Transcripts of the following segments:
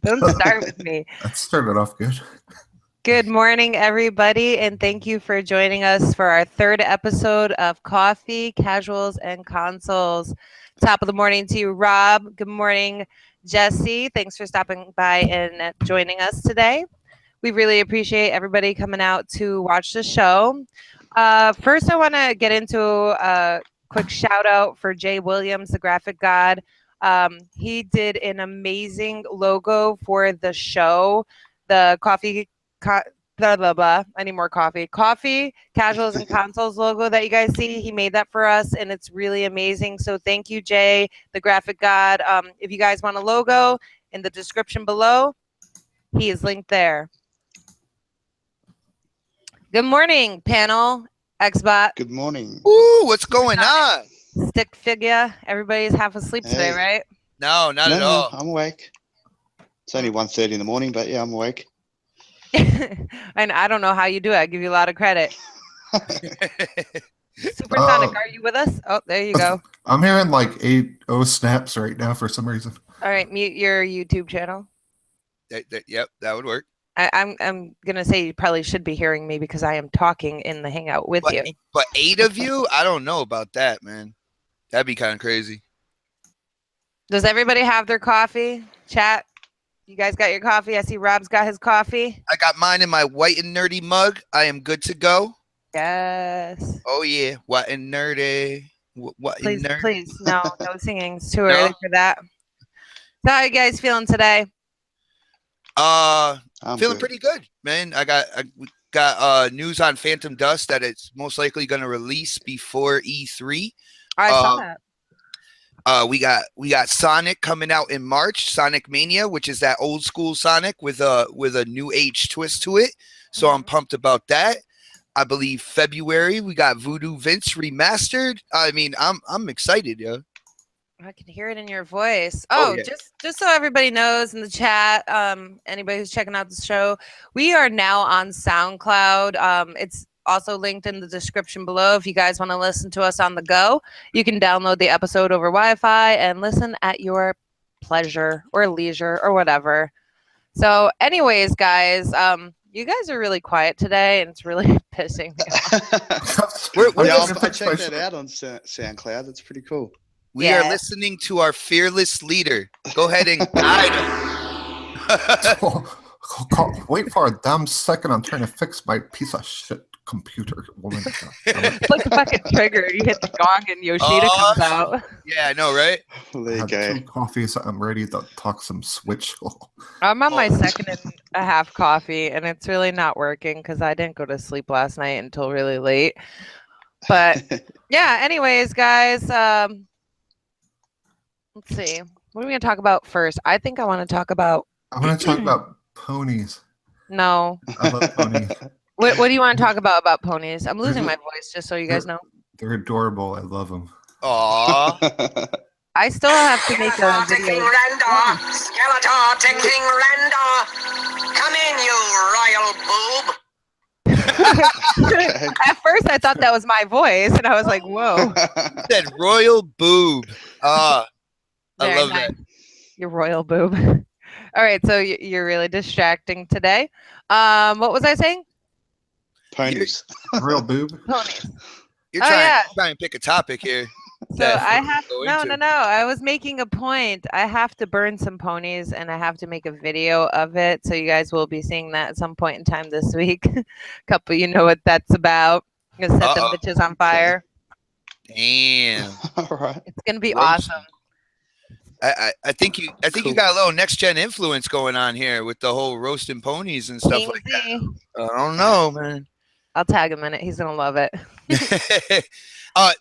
Don't start with me. That started off good. Good morning, everybody, and thank you for joining us for our third episode of Coffee, Casuals, and Consoles. Top of the morning to you, Rob. Good morning, Jesse. Thanks for stopping by and joining us today. We really appreciate everybody coming out to watch the show. First, I want to get into a quick shout out for Jay Williams, the graphic god. He did an amazing logo for the show, the coffee. Blah blah blah. I need more coffee. Coffee, casuals, and consoles logo that you guys see. He made that for us, and it's really amazing. So thank you, Jay, the graphic god. If you guys want a logo, in the description below, he is linked there. Good morning, panel. Xbot. Good morning. Ooh, what's going on? Stick figure. Everybody's half asleep today, right? No, not at all. I'm awake. It's only 1:30 in the morning, but yeah, I'm awake. And I don't know how you do it. I give you a lot of credit. Supersonic, are you with us? Oh, there you go. I'm hearing like 8 snaps right now for some reason. All right, mute your YouTube channel. Yep, that would work. I'm gonna say you probably should be hearing me because I am talking in the hangout with you. But 8 of you? I don't know about that, man. That'd be kind of crazy. Does everybody have their coffee? Chat. You guys got your coffee? I see Rob's got his coffee. I got mine in my white and nerdy mug. I am good to go. Yes. Oh yeah, white and nerdy. What Please, nerdy? please, no singing. It's too early for that. So how are you guys feeling today? I'm feeling good. pretty good, man. I got news on Phantom Dust that it's most likely going to release before E3. I saw that. We got Sonic coming out in March, Sonic Mania, which is that old school Sonic with a new age twist to it. So I'm pumped about that. I believe February we got Voodoo Vince remastered. I mean, I'm excited, yo. I can hear it in your voice. Oh, yeah. just so everybody knows in the chat, anybody who's checking out the show, we are now on SoundCloud. It's also linked in the description below. If you guys want to listen to us on the go, you can download the episode over Wi-Fi and listen at your pleasure or leisure or whatever. So anyways, guys, you guys are really quiet today and it's really pissing me off. I checked that out on SoundCloud. It's pretty cool. We are listening to our fearless leader. Go ahead and guide him. Wait for a damn second. I'm trying to fix my piece of shit computer. Woman. It's like the fucking trigger. You hit the gong and Yoshida comes out. Yeah, I know, right? There you I have go. 2 coffees. I'm ready to talk some Switch. I'm on my second and a half coffee, and it's really not working because I didn't go to sleep last night until really late. But yeah, anyways, guys, let's see. What are we gonna talk about first? I think I want to talk about. I want to talk about ponies. No. I love ponies. What do you want to talk about ponies? I'm losing my voice, just so you guys know. They're adorable. I love them. Aww. I still have to make a video. Skeletor, Ting Randor. Come in, you royal boob. At first, I thought that was my voice, and I was like, "Whoa!" That royal boob. I Very love nice. that. Your royal boob. All right, so you're really distracting today. What was I saying? Ponies. Real boob. Ponies. You're Oh, yeah. trying to pick a topic here. So I have go no. into. I was making a point. I have to burn some ponies, and I have to make a video of it. So you guys will be seeing that at some point in time this week. Couple, you know what that's about. I'm gonna set them bitches on fire. Damn. All right. It's gonna be awesome. I think you got a little next gen influence going on here with the whole roasting ponies and stuff like that. I don't know, man. I'll tag him in it. He's gonna love it.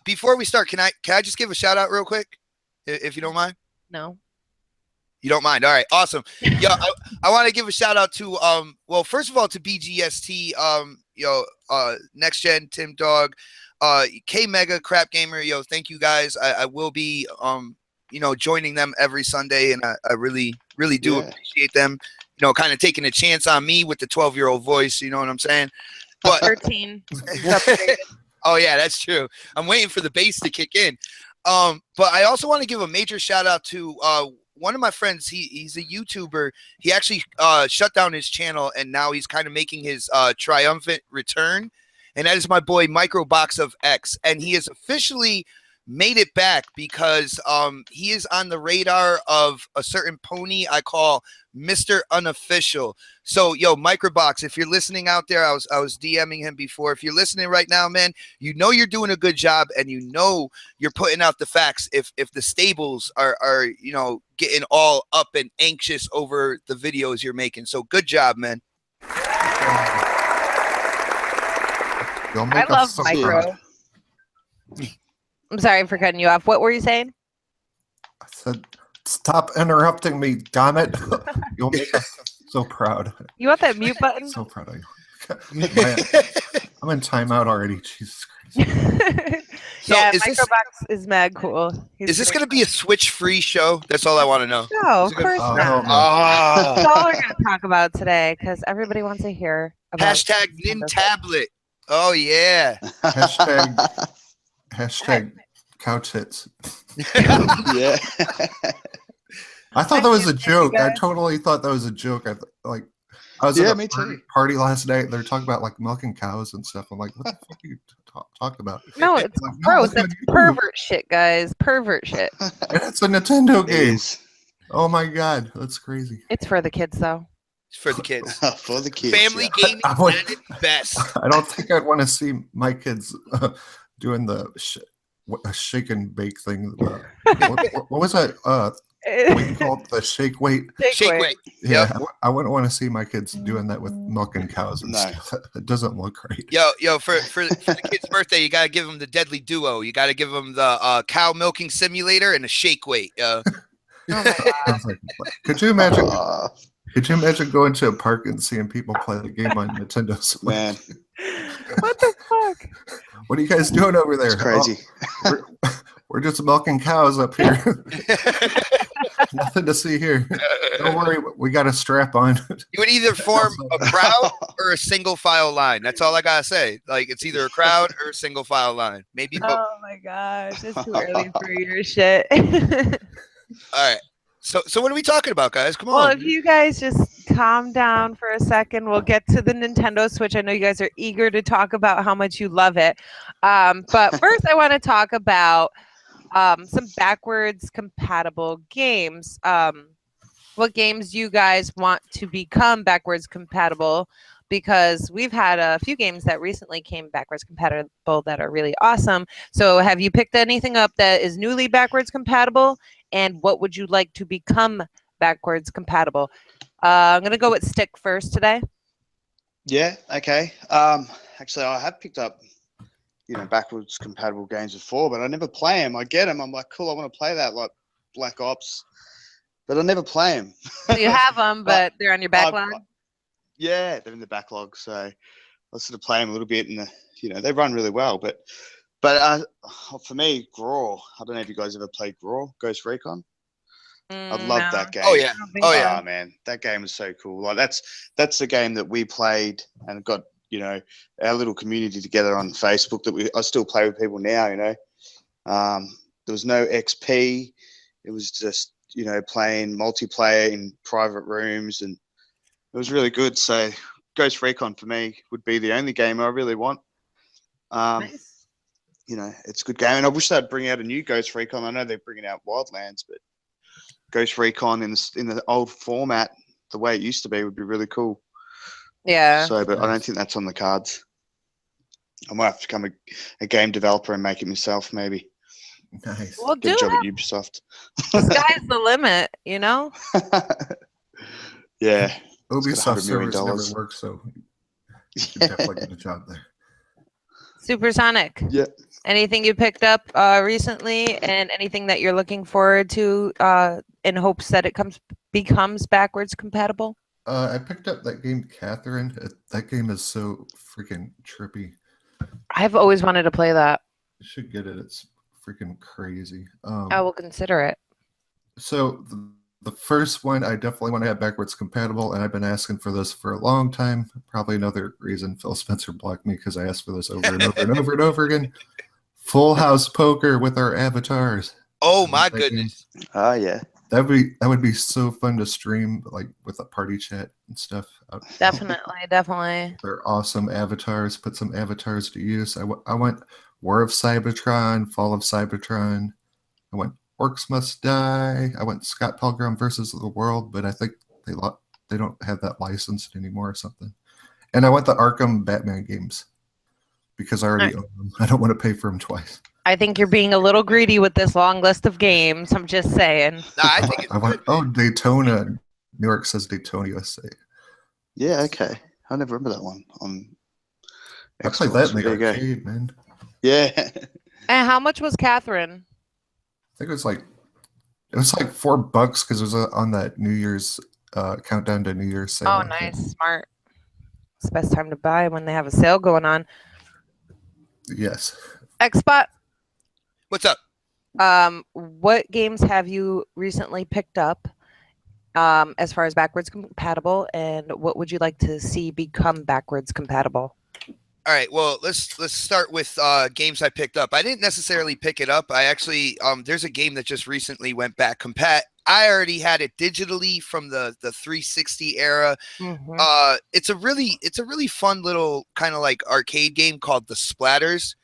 Before we start, can I just give a shout out real quick, if you don't mind? No. You don't mind? All right, awesome. Yeah, I want to give a shout out to well, first of all, to BGST, Next Gen, Tim Dog, K Mega, Crap Gamer, thank you guys. I will be joining them every Sunday, and I really do appreciate them. Kind of taking a chance on me with the 12-year-old voice. You know what I'm saying? But 13. Oh yeah, that's true. I'm waiting for the bass to kick in. But I also want to give a major shout out to one of my friends, he's a YouTuber. He actually shut down his channel, and now he's kind of making his triumphant return. And that is my boy Microbox of X, and he has officially made it back because he is on the radar of a certain pony I call Mr. Unofficial. So yo, Microbox, if you're listening out there, I was DMing him before. If you're listening right now, man, you know you're doing a good job, and you know you're putting out the facts. If the stables are you know getting all up and anxious over the videos you're making, so good job, man. I love Micro. I'm sorry for cutting you off. What were you saying? I said, stop interrupting me, damn it. You'll make us so proud. You want that mute button? So proud of you. I'm in timeout already. Jesus Christ. Yeah, Microbox is mad cool. Is this going to be a Switch-free show? That's all I want to know. No, of course not. That's all we're going to talk about today because everybody wants to hear about Hashtag Nintablet. Oh, yeah. Hashtag couch hits. Yeah. I thought that was a joke. I totally thought that was a joke. I was at a party last night. They're talking about like milking cows and stuff. I'm like, what the fuck are you talking about? No, it's like, gross. That's pervert shit, guys. Pervert shit. And it's a Nintendo game. Oh my god, that's crazy. It's for the kids, though. It's for the kids. For the kids. Family gaming at its best. I don't think I'd want to see my kids doing the shake and bake thing. What was that? What you call it? The shake weight. Shake weight. Yeah, yep. I wouldn't want to see my kids doing that with milking cows and stuff. It doesn't look great. Yo, for the kid's birthday, you gotta give them the deadly duo. You gotta give them the cow milking simulator and the shake weight. Oh my God. Could you imagine? Could you imagine going to a park and seeing people play the game on Nintendo Switch? Man. What the fuck? What are you guys doing over there? It's crazy. Oh, we're just milking cows up here. Nothing to see here. Don't worry, we got a strap on. You would either form a crowd or a single file line. That's all I gotta say. Like it's either a crowd or a single file line. Maybe both. Oh my gosh, it's too early for your shit. All right. So what are we talking about, guys? Come on. Well, if you guys just calm down for a second, we'll get to the Nintendo Switch. I know you guys are eager to talk about how much you love it. But first, I want to talk about some backwards compatible games. What games you guys want to become backwards compatible? Because we've had a few games that recently came backwards compatible that are really awesome. So have you picked anything up that is newly backwards compatible? And what would you like to become backwards compatible? I'm going to go with Stick first today. Yeah, okay. Actually, I have picked up, backwards compatible games before, but I never play them. I get them. I'm like, cool, I want to play that, like Black Ops. But I never play them. So you have them, but they're on your backlog? Yeah, they're in the backlog. So I sort of play them a little bit, and they run really well. But for me, Graw. I don't know if you guys ever played Graw, Ghost Recon. I love that game. Oh yeah, oh man, that game is so cool. Like that's the game that we played and got our little community together on Facebook that I still play with people now. There was no XP. It was just playing multiplayer in private rooms, and it was really good. So Ghost Recon for me would be the only game I really want. Nice. It's a good game, and I wish they'd bring out a new Ghost Recon. I know they're bringing out Wildlands, but Ghost Recon in the old format, the way it used to be, would be really cool. Yeah. So, but I don't think that's on the cards. I might have to become a game developer and make it myself, maybe. Nice. Well, Get a job at Ubisoft. The sky's the limit, Yeah. Ubisoft servers never work, so you should definitely get a job there. Supersonic. Yeah. Anything you picked up recently, and anything that you're looking forward to in hopes that it becomes backwards compatible? I picked up that game, Catherine. That game is so freaking trippy. I've always wanted to play that. You should get it. It's freaking crazy. I will consider it. So the first one, I definitely want to have backwards compatible, and I've been asking for this for a long time. Probably another reason Phil Spencer blocked me, because I asked for this over and over and over and over again. Full House Poker with our avatars. Oh my goodness. Oh yeah. That would be so fun to stream, like with a party chat and stuff. Definitely. They're awesome avatars. Put some avatars to use. I went War of Cybertron, Fall of Cybertron. I went Orcs Must Die. I went Scott Pilgrim versus the World, but I think they don't have that licensed anymore or something. And I went the Arkham Batman games because I already own them. I don't want to pay for them twice. I think you're being a little greedy with this long list of games. I'm just saying. Nah, I think it's good. Oh, Daytona. New York says Daytona, USA. Yeah, okay. I never remember that one on I played that in the arcade, man. Yeah. And how much was Catherine? I think it was like $4 because it was on that New Year's countdown to New Year's sale. Oh, nice, smart. It's the best time to buy when they have a sale going on. Yes. Xbot. What's up? What games have you recently picked up as far as backwards compatible, and what would you like to see become backwards compatible? All right, well, let's start with games I picked up. I didn't necessarily pick it up. I actually there's a game that just recently went back compat. I already had it digitally from the 360 era. Mm-hmm. It's a really fun little kind of like arcade game called The Splatters.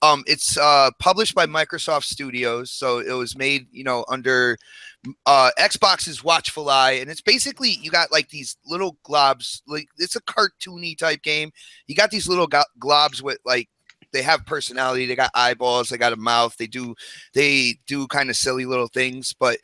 It's published by Microsoft Studios, so it was made, under Xbox's watchful eye, and it's basically you got like these little globs, like it's a cartoony type game. You got these little globs with like they have personality, they got eyeballs, they got a mouth, they do kind of silly little things, but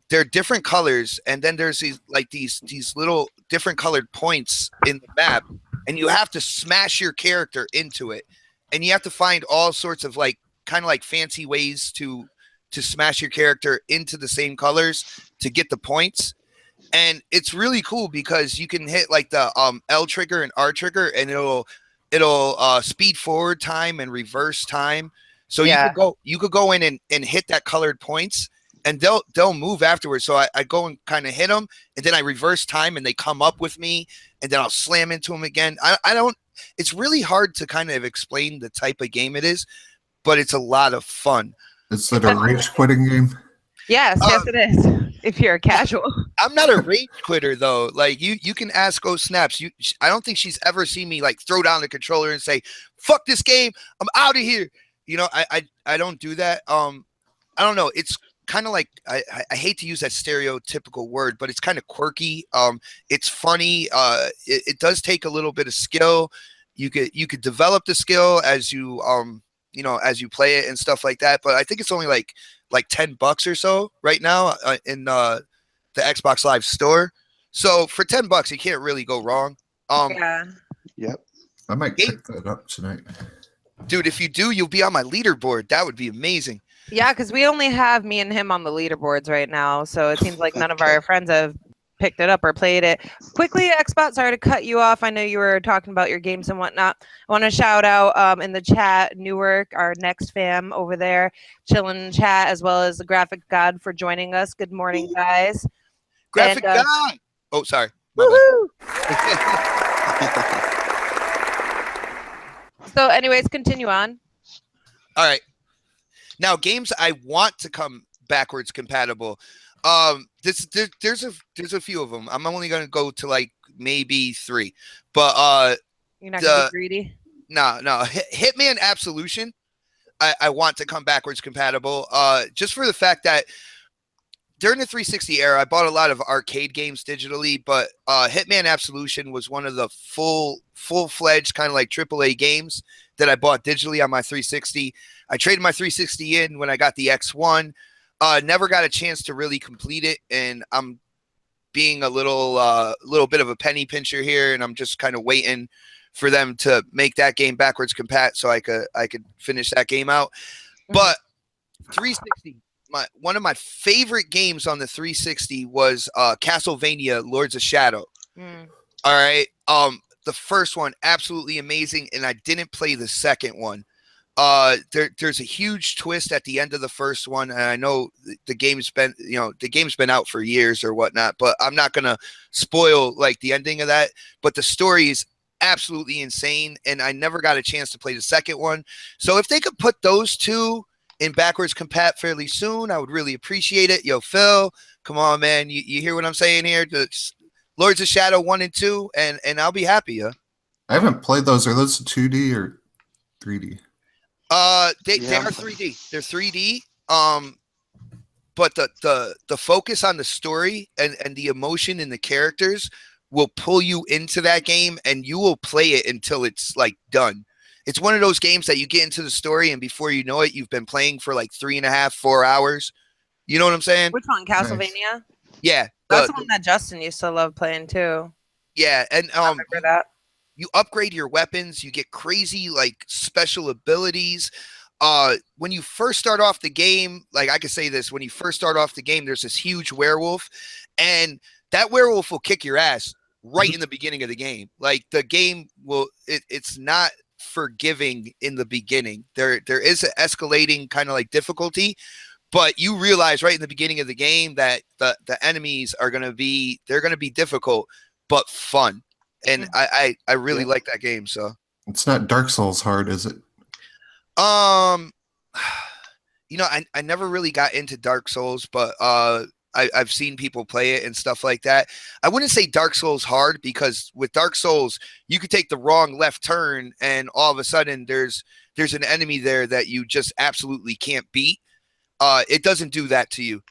they're different colors, and then there's these little different colored points in the map, and you have to smash your character into it. And you have to find all sorts of like kind of like fancy ways to smash your character into the same colors to get the points. And it's really cool because you can hit like the L trigger and R trigger, and it'll speed forward time and reverse time. So you could go in and hit that colored points, and they'll move afterwards. So I go and kind of hit them, and then I reverse time, and they come up with me, and then I'll slam into them again. It's really hard to kind of explain the type of game it is, but it's a lot of fun. Is it a rage quitting game? Yes, it is. If you're a casual. I'm not a rage quitter though. Like you can ask Go Snaps. I don't think she's ever seen me like throw down the controller and say, "Fuck this game, I'm out of here." I don't do that. I don't know. It's kind of like I hate to use that stereotypical word, but it's kind of quirky. It's funny. It does take a little bit of skill. You could develop the skill as you as you play it and stuff like that. But I think it's only like $10 or so right now in the Xbox Live store. So for $10, you can't really go wrong. Yeah. Yep. I might pick that up tonight. Dude, if you do, you'll be on my leaderboard. That would be amazing. Yeah, because we only have me and him on the leaderboards right now, so it seems like none of our friends have picked it up or played it. Quickly, Xbot, sorry to cut you off. I know you were talking about your games and whatnot. I want to shout out in the chat, Newark, our next fam over there, chilling in chat, as well as the Graphic God for joining us. Good morning, guys. Graphic God! Oh, sorry. Woohoo! So anyways, continue on. All right. Now, games I want to come backwards compatible. There's a few of them. I'm only gonna go to like maybe 3, but you're not gonna be greedy. No. Hitman Absolution. I want to come backwards compatible. Just for the fact that during the 360 era, I bought a lot of arcade games digitally, but Hitman Absolution was one of the full-fledged kind of like AAA games that I bought digitally on my 360. I traded my 360 in when I got the X1. Never got a chance to really complete it, and I'm being a little bit of a penny pincher here, and I'm just kind of waiting for them to make that game backwards compat so I could finish that game out. But 360, one of my favorite games on the 360 was Castlevania Lords of Shadow. All right. The first one, absolutely amazing, and I didn't play the second one. There's a huge twist at the end of the first one, and I know the game's been out for years or whatnot, but I'm not gonna spoil like the ending of that. But the story is absolutely insane, and I never got a chance to play the second one. So if they could put those two in backwards compat fairly soon. I would really appreciate it. Yo, Phil, come on, man. You hear what I'm saying here? The Lords of Shadow 1 and 2, and I'll be happy, yeah. I haven't played those. Are those 2D or 3D? They are 3D. They're 3D. But the focus on the story and the emotion in the characters will pull you into that game, and you will play it until it's like done. It's one of those games that you get into the story, and before you know it, you've been playing for like 3.5, 4 hours. You know what I'm saying? Which one, Castlevania? Nice. Yeah, That's the one that Justin used to love playing too. Yeah, and I remember that. You upgrade your weapons, you get crazy like special abilities. When you first start off the game, like I could say this, when you first start off the game, there's this huge werewolf, and that werewolf will kick your ass right in the beginning of the game. Like the game will, it's not forgiving in the beginning. There is an escalating kind of like difficulty, but you realize right in the beginning of the game that the enemies are they're gonna be difficult but fun. And I really like that game. So it's not Dark Souls hard, is it? You know, I never really got into Dark Souls, but I've seen people play it and stuff like that. I wouldn't say Dark Souls hard, because with Dark Souls, you could take the wrong left turn and all of a sudden there's an enemy there that you just absolutely can't beat. It doesn't do that to you.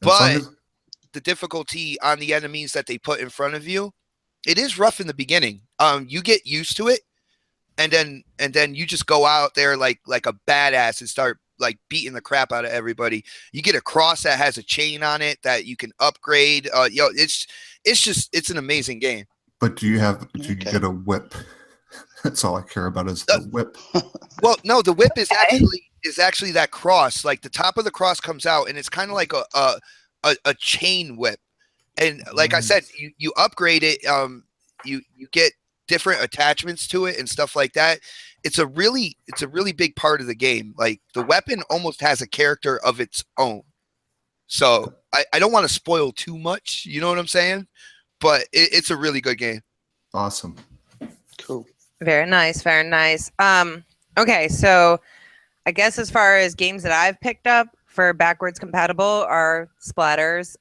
But the difficulty on the enemies that they put in front of you, it is rough in the beginning. You get used to it, and then you just go out there like a badass and start like beating the crap out of everybody. You get a cross that has a chain on it that you can upgrade. It's an amazing game. But do you get a whip? That's all I care about is the whip. Well, no, the whip is actually that cross. Like the top of the cross comes out, and it's kind of like a chain whip. And like I said, you upgrade it. You get different attachments to it and stuff like that. It's a really big part of the game. Like the weapon almost has a character of its own. So I don't want to spoil too much. You know what I'm saying? But it's a really good game. Awesome. Cool. Very nice. Very nice. Okay, so I guess as far as games that I've picked up for backwards compatible are splatters,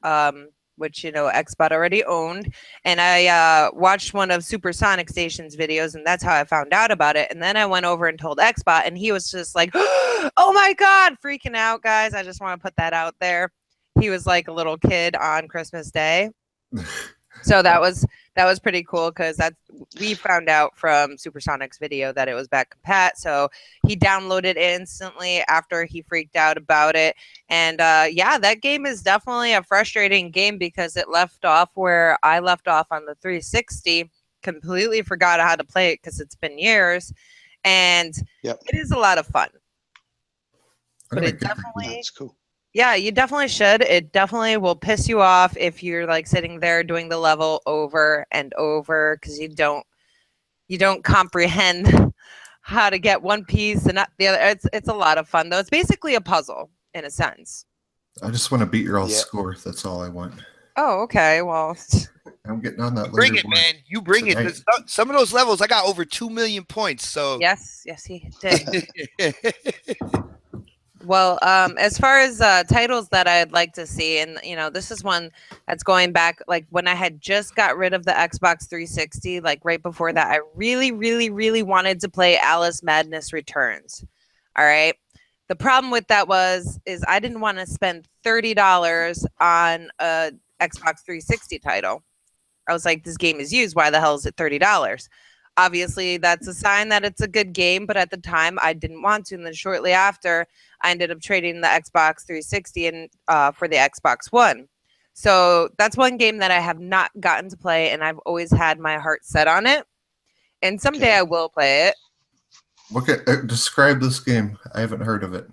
which, you know, Xbot already owned. And I watched one of Supersonic Station's videos, and that's how I found out about it. And then I went over and told Xbot, and he was just like, oh my God, freaking out, guys. I just want to put that out there. He was like a little kid on Christmas Day. So that was pretty cool, because we found out from Supersonic's video that it was back compat. So he downloaded it instantly after he freaked out about it. And yeah, that game is definitely a frustrating game, because it left off where I left off on the 360. Completely forgot how to play it because it's been years, and it is a lot of fun. But it definitely, that's cool. Yeah, you definitely should. It definitely will piss you off if you're like sitting there doing the level over and over, because you don't comprehend how to get one piece and not the other. It's a lot of fun though. It's basically a puzzle in a sense. I just want to beat your score. That's all I want. Oh, okay. Well, I'm getting on that. Bring it, man. You bring it. Some of those levels, I got over 2 million points. So yes, he did. Well, as far as titles that I'd like to see, and you know, this is one that's going back like when I had just got rid of the Xbox 360, like right before that, I really, really, really wanted to play Alice Madness Returns. All right. The problem with that is I didn't want to spend $30 on a Xbox 360 title. I was like, this game is used. Why the hell is it $30? Obviously, that's a sign that it's a good game, but at the time, I didn't want to. And then shortly after, I ended up trading the Xbox 360 and for the Xbox One. So that's one game that I have not gotten to play, and I've always had my heart set on it. And someday I will play it. Okay, describe this game. I haven't heard of it.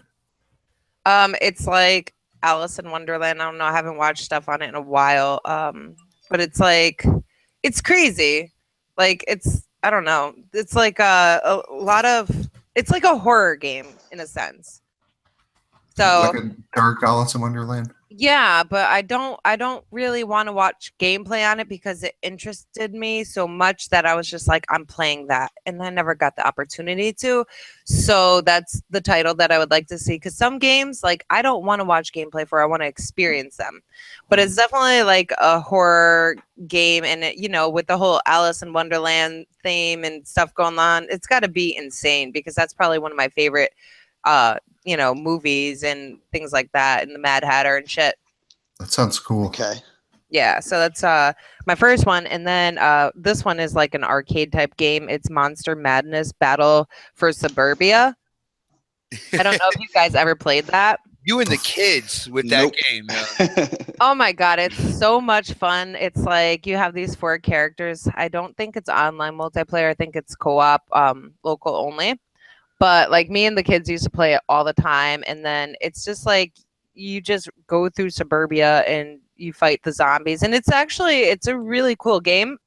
It's like Alice in Wonderland. I don't know. I haven't watched stuff on it in a while. But it's like, it's crazy. Like I don't know. It's like a lot of, it's like a horror game in a sense. So like a dark Alice in Wonderland. Yeah, but I don't really want to watch gameplay on it because it interested me so much that I was just like, I'm playing that. And I never got the opportunity to. So that's the title that I would like to see. Because some games, like, I don't want to watch gameplay for, I want to experience them. But it's definitely like a horror game. And, with the whole Alice in Wonderland theme and stuff going on, it's got to be insane because that's probably one of my favorite movies and things like that and the Mad Hatter and shit. That sounds cool. Okay. Yeah, so that's my first one. And then this one is like an arcade type game. It's Monster Madness Battle for Suburbia. I don't know if you guys ever played that. You and the kids with that Nope. game. Yeah. Oh my God, it's so much fun. It's like you have these 4 characters. I don't think it's online multiplayer. I think it's co-op, local only. But like me and the kids used to play it all the time. And then it's just like you just go through suburbia and you fight the zombies. And it's a really cool game.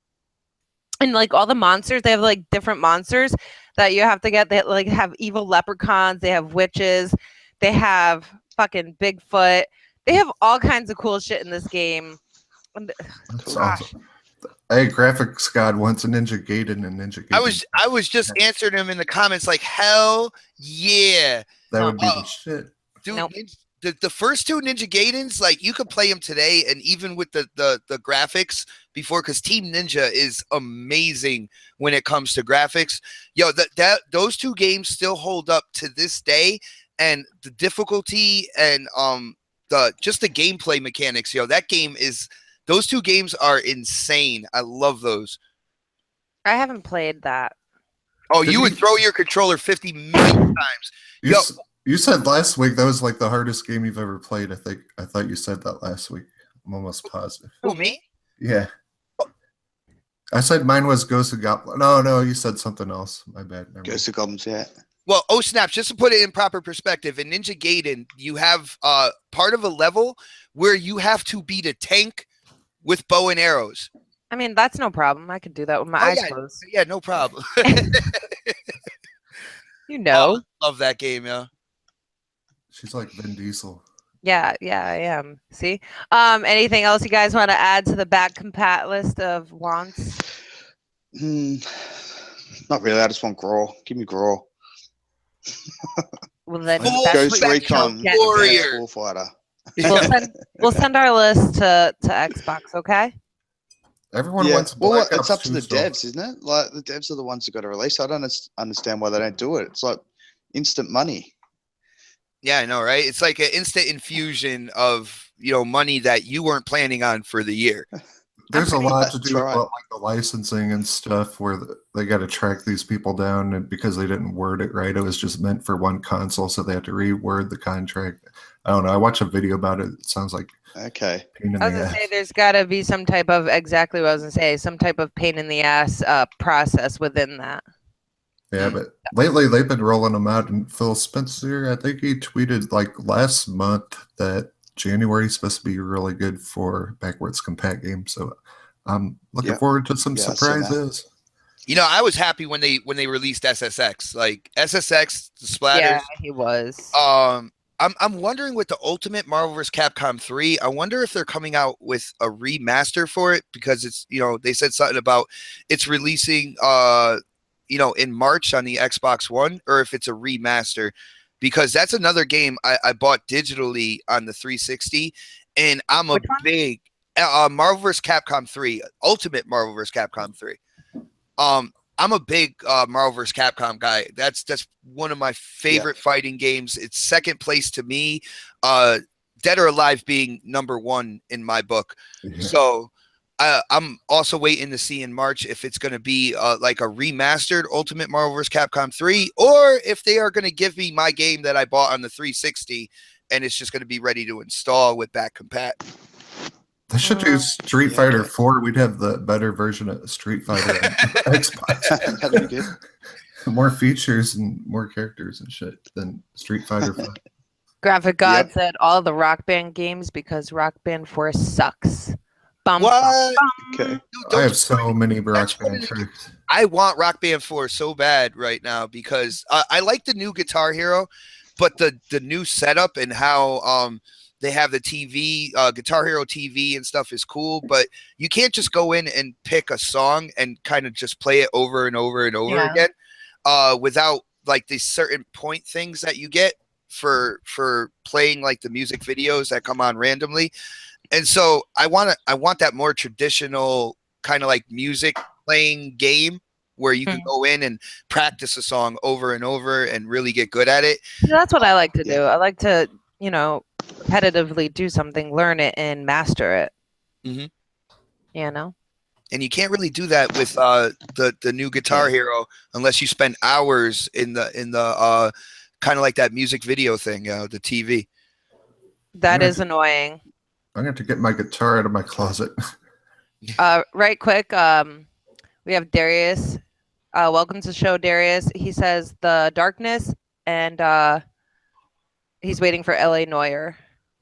And like all the monsters, they have like different monsters that you have to get. They like have evil leprechauns, they have witches, they have fucking Bigfoot. They have all kinds of cool shit in this game. That's Gosh. awesome. Hey, graphics god wants a Ninja Gaiden and Ninja Gaiden. I was just answering him in the comments like, hell yeah. That would be Oh. the shit. Dude, Nope. the first 2 Ninja Gaidens, like you could play them today, and even with the graphics before, because Team Ninja is amazing when it comes to graphics. Yo, those 2 games still hold up to this day, and the difficulty and the gameplay mechanics. Yo, those 2 games are insane. I love those. I haven't played that. Oh, Did you would you- throw your controller 50 million times. You, Yo. you said last week that was like the hardest game you've ever played. I thought you said that last week. I'm almost positive. Who, me? Yeah. I said mine was Ghost of Goblin. No, you said something else. My bad. Never mind. Ghost of Goblins, yeah. Well, oh snaps! Just to put it in proper perspective, in Ninja Gaiden, you have part of a level where you have to beat a tank with bow and arrows. I mean, that's no problem. I could do that with my eyes closed. Yeah, no problem. Love that game, yeah. She's like Vin Diesel. Yeah, I am. See? Anything else you guys want to add to the back compat list of wants? Not really. I just want Graw. Give me Graw. Well, then Full that's Ghost what Recon get. Warrior. Warfighter. We'll send our list to Xbox, okay? Everyone Yeah. wants Well, Black it's Ops up to 2 the still. devs, isn't it? Like the devs are the ones who got to release. I don't understand why they don't do it. It's like instant money. Yeah, I know, right? It's like an instant infusion of money that you weren't planning on for the year. There's a lot to That's do with right. like the licensing and stuff where they got to track these people down, and because they didn't word it right, it was just meant for one console, so they had to reword the contract. I don't know. I watched a video about it. It sounds like Okay. pain in I was the gonna ass. say there's got to be some type of exactly what I was gonna say, some type of pain in the ass process within that. Yeah, but lately they've been rolling them out. And Phil Spencer, I think he tweeted like last month that January is supposed to be really good for backwards compat games. So I'm looking Yep. forward to some Yeah, I see that. surprises. I was happy when they released SSX, like SSX, the splatters. Yeah, he was. I'm wondering with the Ultimate Marvel vs. Capcom 3, I wonder if they're coming out with a remaster for it, because it's they said something about it's releasing in March on the Xbox One, or if it's a remaster, because that's another game I bought digitally on the 360, and I'm a Which one? big Marvel vs. Capcom 3, Ultimate Marvel vs. Capcom 3. I'm a big Marvel vs. Capcom guy. That's one of my favorite fighting games. It's second place to me. Dead or Alive being number 1 in my book. Yeah. So I'm also waiting to see in March if it's going to be like a remastered Ultimate Marvel vs. Capcom 3, or if they are going to give me my game that I bought on the 360 and it's just going to be ready to install with back compat. They should do Street Yeah, Fighter okay. 4. We'd have the better version of Street Fighter on Xbox. That'd be good. More features and more characters and shit than Street Fighter 5. Graphic God Yep. said all the Rock Band games because Rock Band 4 sucks. Bum, What? bum. Okay. Dude, I don't have you- so many Rock That's Band one of the- tracks. I want Rock Band 4 so bad right now, because I like the new Guitar Hero, but the new setup and how they have the TV, Guitar Hero TV and stuff is cool, but you can't just go in and pick a song and kind of just play it over and over and over again, without like these certain point things that you get for playing like the music videos that come on randomly. And so I want that more traditional kind of like music playing game where you can go in and practice a song over and over and really get good at it. That's what I like to do. I like to, repetitively do something, learn it, and master it. Mm-hmm. And you can't really do that with the new Guitar Hero unless you spend hours in the kind of like that music video thing, the TV. That is annoying. I'm going to get my guitar out of my closet. Right quick, we have Darius. Welcome to the show, Darius. He says the darkness, and he's waiting for L.A. Neuer.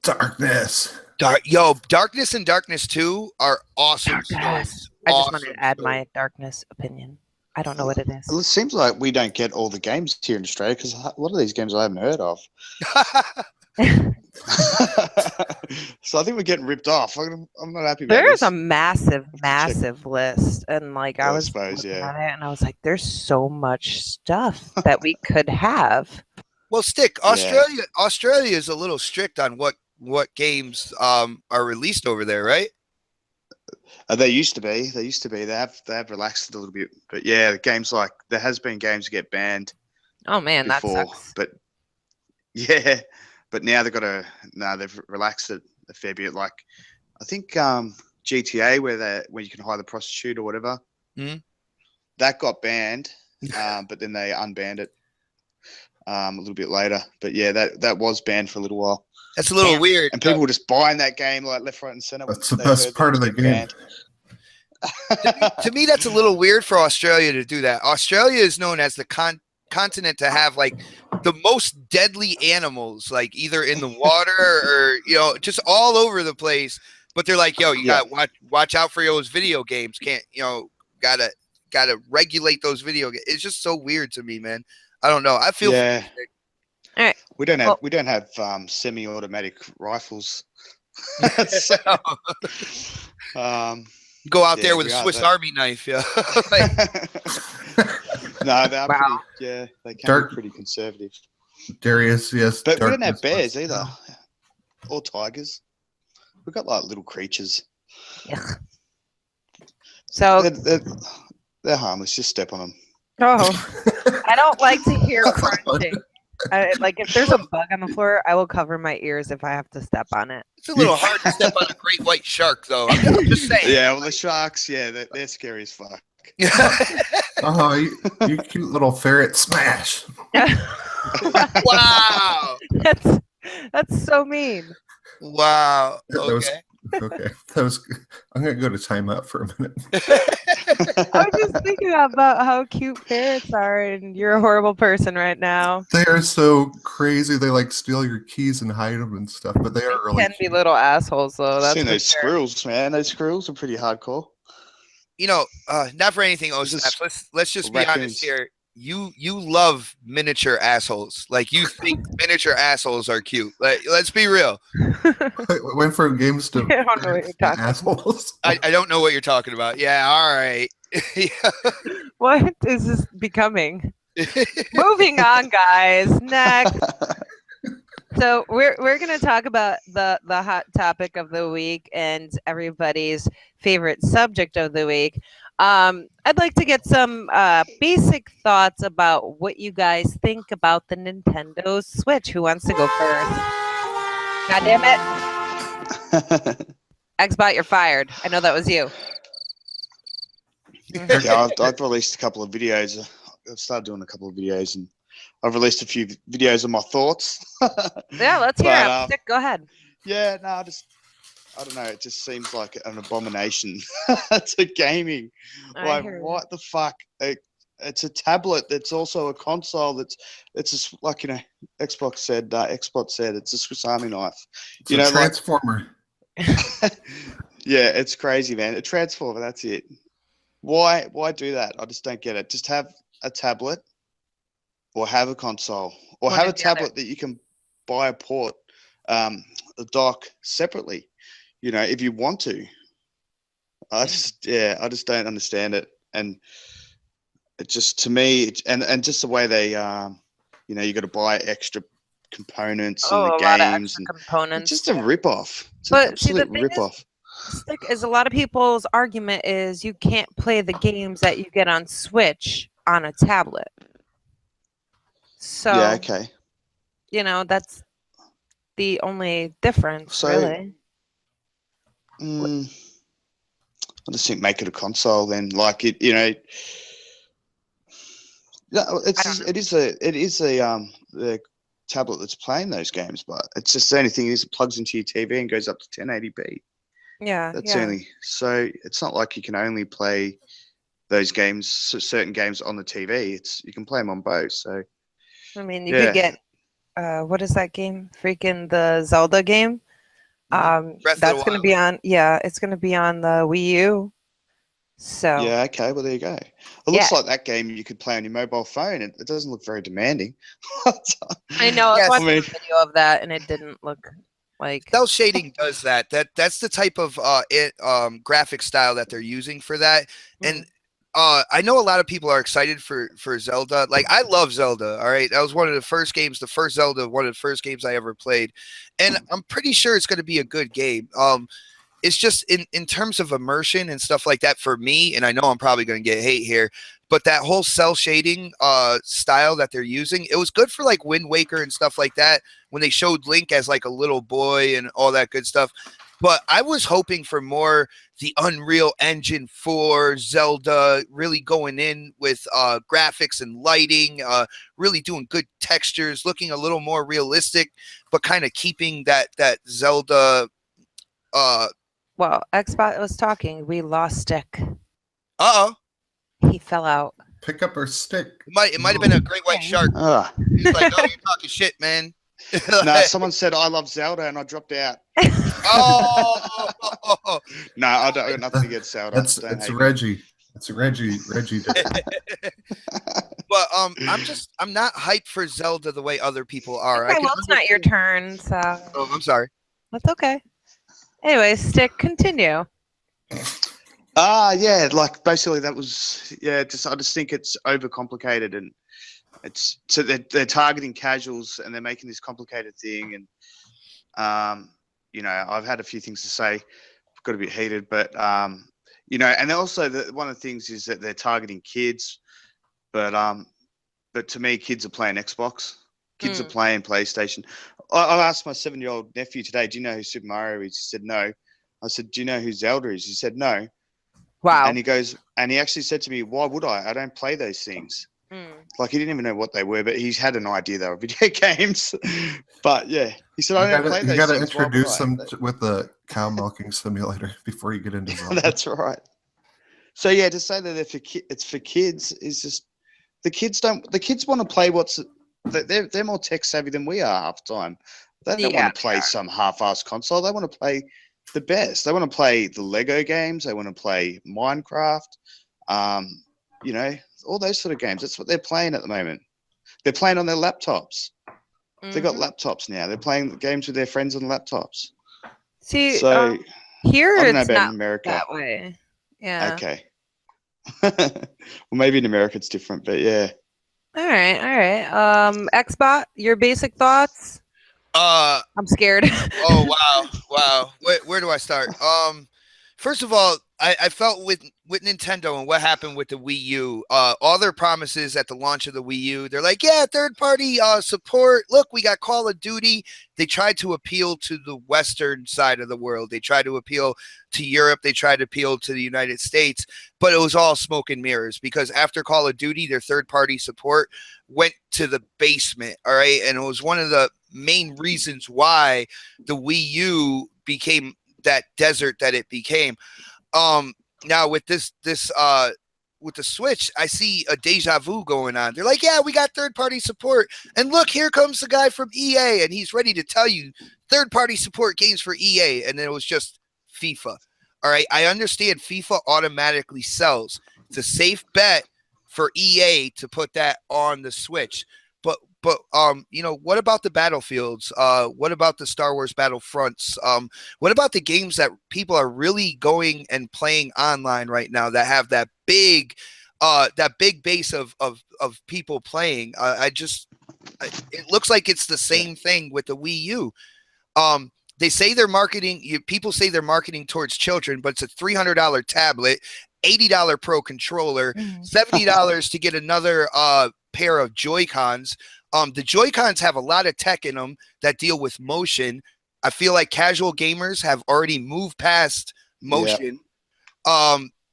Darkness. Darkness and Darkness 2 are awesome. I just wanted to add my Darkness opinion. I don't know what it is. Well, it seems like we don't get all the games here in Australia because a lot of these games I haven't heard of. So I think we're getting ripped off. I'm not happy about There's this. a massive list, and like I was suppose, looking at it, and I was like, "There's so much stuff that we could have." Well, Australia is a little strict on what games are released over there, right? They used to be. They have relaxed it a little bit, but yeah, the games like there has been games that get banned. Oh man, before, that sucks. But now they've relaxed it a fair bit. Like I think GTA where you can hire the prostitute or whatever, that got banned, but then they unbanned it a little bit later. But yeah, that was banned for a little while. That's a little weird. And people were just buying that game like left, right, and center. That's the best part of the game. To me, that's a little weird for Australia to do that. Australia is known as the continent to have like the most deadly animals, like either in the water or just all over the place. But they're like, you got watch out for those video games. Can't gotta regulate those video games. It's just so weird to me, man. I don't know. I feel All right. We don't have semi-automatic rifles. Go out there with a Swiss Army knife, No, they're pretty. They can be pretty conservative. Darius, yes, but we don't have bears either, or tigers. We've got like little creatures. Yeah. So they're harmless. Just step on them. Oh, I don't like to hear crunching. Like if there's a bug on the floor, I will cover my ears if I have to step on it. It's a little hard to step on a great white shark, though. I'm just saying. Yeah, well, the sharks, they're scary as fuck. Oh, you cute little ferret smash. Wow. That's so mean. Wow. Okay. I'm gonna go to timeout for a minute. I was just thinking about how cute ferrets are, and you're a horrible person right now. They are so crazy. They like steal your keys and hide them and stuff, but they are really can be little assholes though. That's seen those squirrels, man. Those squirrels are pretty hardcore. Not for anything, let's just be honest here. You love miniature assholes. Like you think miniature assholes are cute. Like, let's be real. Went from games to I don't know what you're talking assholes. I don't know what you're talking about. Yeah, all right. What is this becoming? Moving on, guys. Next. So we're gonna talk about the hot topic of the week and everybody's favorite subject of the week. I'd like to get some basic thoughts about what you guys think about the Nintendo Switch. Who wants to go first? God damn it. Xbot, you're fired. I know that was you. Yeah, I've released a couple of videos. I've started doing a couple of videos, and I've released a few videos of my thoughts. Yeah, let's hear it. Stick, go ahead. Yeah, no, I don't know. It just seems like an abomination to gaming. Like, what the fuck? It's a tablet that's also a console. It's just like Xbox said. It's a Swiss Army knife. It's a transformer. Yeah, it's crazy, man. A transformer. That's it. Why do that? I just don't get it. Just have a tablet, or have a console, or have a tablet that you can buy a port the dock separately. You know, if you want to. I just don't understand it, and it just to me, and just the way they, you know, you got to buy extra components in the Oh, a lot of games, extra and it's components. just a rip off. It's an But see, the absolute thing rip off. is a lot of people's argument is you can't play the games that you get on Switch on a tablet. So, Yeah, okay. you know, that's the only difference, So, really. I just think make it a console then, like it, you know. No, I don't know. it is the tablet that's playing those games, but it's just the only thing is it plugs into your TV and goes up to 1080p. Yeah, That's yeah. only so it's not like you can only play those games, certain games on the TV. It's you can play them on both. So I mean, you yeah, could get what is that game? Freaking the Zelda game. Breath of the That's going to Wild. be on. Yeah, it's going to be on the Wii U. So yeah, okay. Well, there you go. It looks like that game you could play on your mobile phone. It doesn't look very demanding. I know. I Yes. watched a video of that, and it didn't look like. Cell shading does that. That's the type of graphic style that they're using for that. And I know a lot of people are excited for Zelda. Like I love Zelda. All right, that was one of the first games, the first Zelda, one of the first games I ever played, and I'm pretty sure it's going to be a good game. It's just in terms of immersion and stuff like that for me, and I know I'm probably going to get hate here, but that whole cell shading style that they're using, it was good for like Wind Waker and stuff like that when they showed Link as like a little boy and all that good stuff. But I was hoping for more the Unreal Engine 4 Zelda, really going in with graphics and lighting, really doing good textures, looking a little more realistic, but kind of keeping that Zelda. Well, Xbot was talking. We lost Stick. He fell out. Pick up her stick. It might have been a great white shark. He's like, oh, you're talking shit, man. No, someone said I love Zelda and I dropped out. Oh, No, I don't got nothing against Zelda. It's Reggie. It's Reggie. Reggie did it. But I'm not hyped for Zelda the way other people are. Okay, well, it's not your turn, so. Oh, I'm sorry. That's okay. Anyway, Stick, continue. Yeah, like basically that was I just think it's overcomplicated and it's so they're targeting casuals and they're making this complicated thing and you know, I've had a few things to say, got a bit heated, but you know, and also one of the things is that they're targeting kids, but to me, kids are playing Xbox, kids are playing PlayStation. I asked my 7-year-old nephew today, "Do you know who Super Mario is?" He said, "No." I said, "Do you know who Zelda is?" He said, "No." Wow. And he goes, and he actually said to me, "Why would I? I don't play those things." Like he didn't even know what they were, but he's had an idea they were video games. But yeah, he said, "I don't play those things." You got to introduce them with the cow milking simulator before you get into Zelda. That's right. So yeah, to say that it's for kids is just the kids want to play they're more tech savvy than we are half the time. They don't want to play some half-assed console. They want to play the best. They want to play the Lego games. They want to play Minecraft. You know, all those sort of games. That's what they're playing at the moment. They're playing on their laptops. They've got laptops now. They're playing games with their friends on laptops. See, so here I don't know it's about not in America. that way. Yeah. Okay. Well, maybe in America it's different, but yeah. All right. Xbot, your basic thoughts? I'm scared. Oh wow. Where do I start? First of all, I felt with Nintendo and what happened with the Wii U, all their promises at the launch of the Wii U, they're like, yeah, third-party support. Look, we got Call of Duty. They tried to appeal to the Western side of the world. They tried to appeal to Europe. They tried to appeal to the United States, but it was all smoke and mirrors because after Call of Duty, their third-party support went to the basement, all right? And it was one of the main reasons why the Wii U became that desert that it became. Now with this with the Switch, I see a deja vu going on. They're like, yeah, we got third-party support. And look, here comes the guy from EA, and he's ready to tell you third-party support games for EA. And then it was just FIFA. All right, I understand FIFA automatically sells. It's a safe bet for EA to put that on the Switch. But But you know, what about the Battlefields? What about the Star Wars Battlefronts? What about the games that people are really going and playing online right now that have that big base of people playing? It looks like it's the same thing with the Wii U. They say they're marketing. People say they're marketing towards children, but it's a $300 tablet, $80 Pro controller, $70 to get another pair of Joy-Cons. The Joy-Cons have a lot of tech in them that deal with motion. I feel like casual gamers have already moved past motion.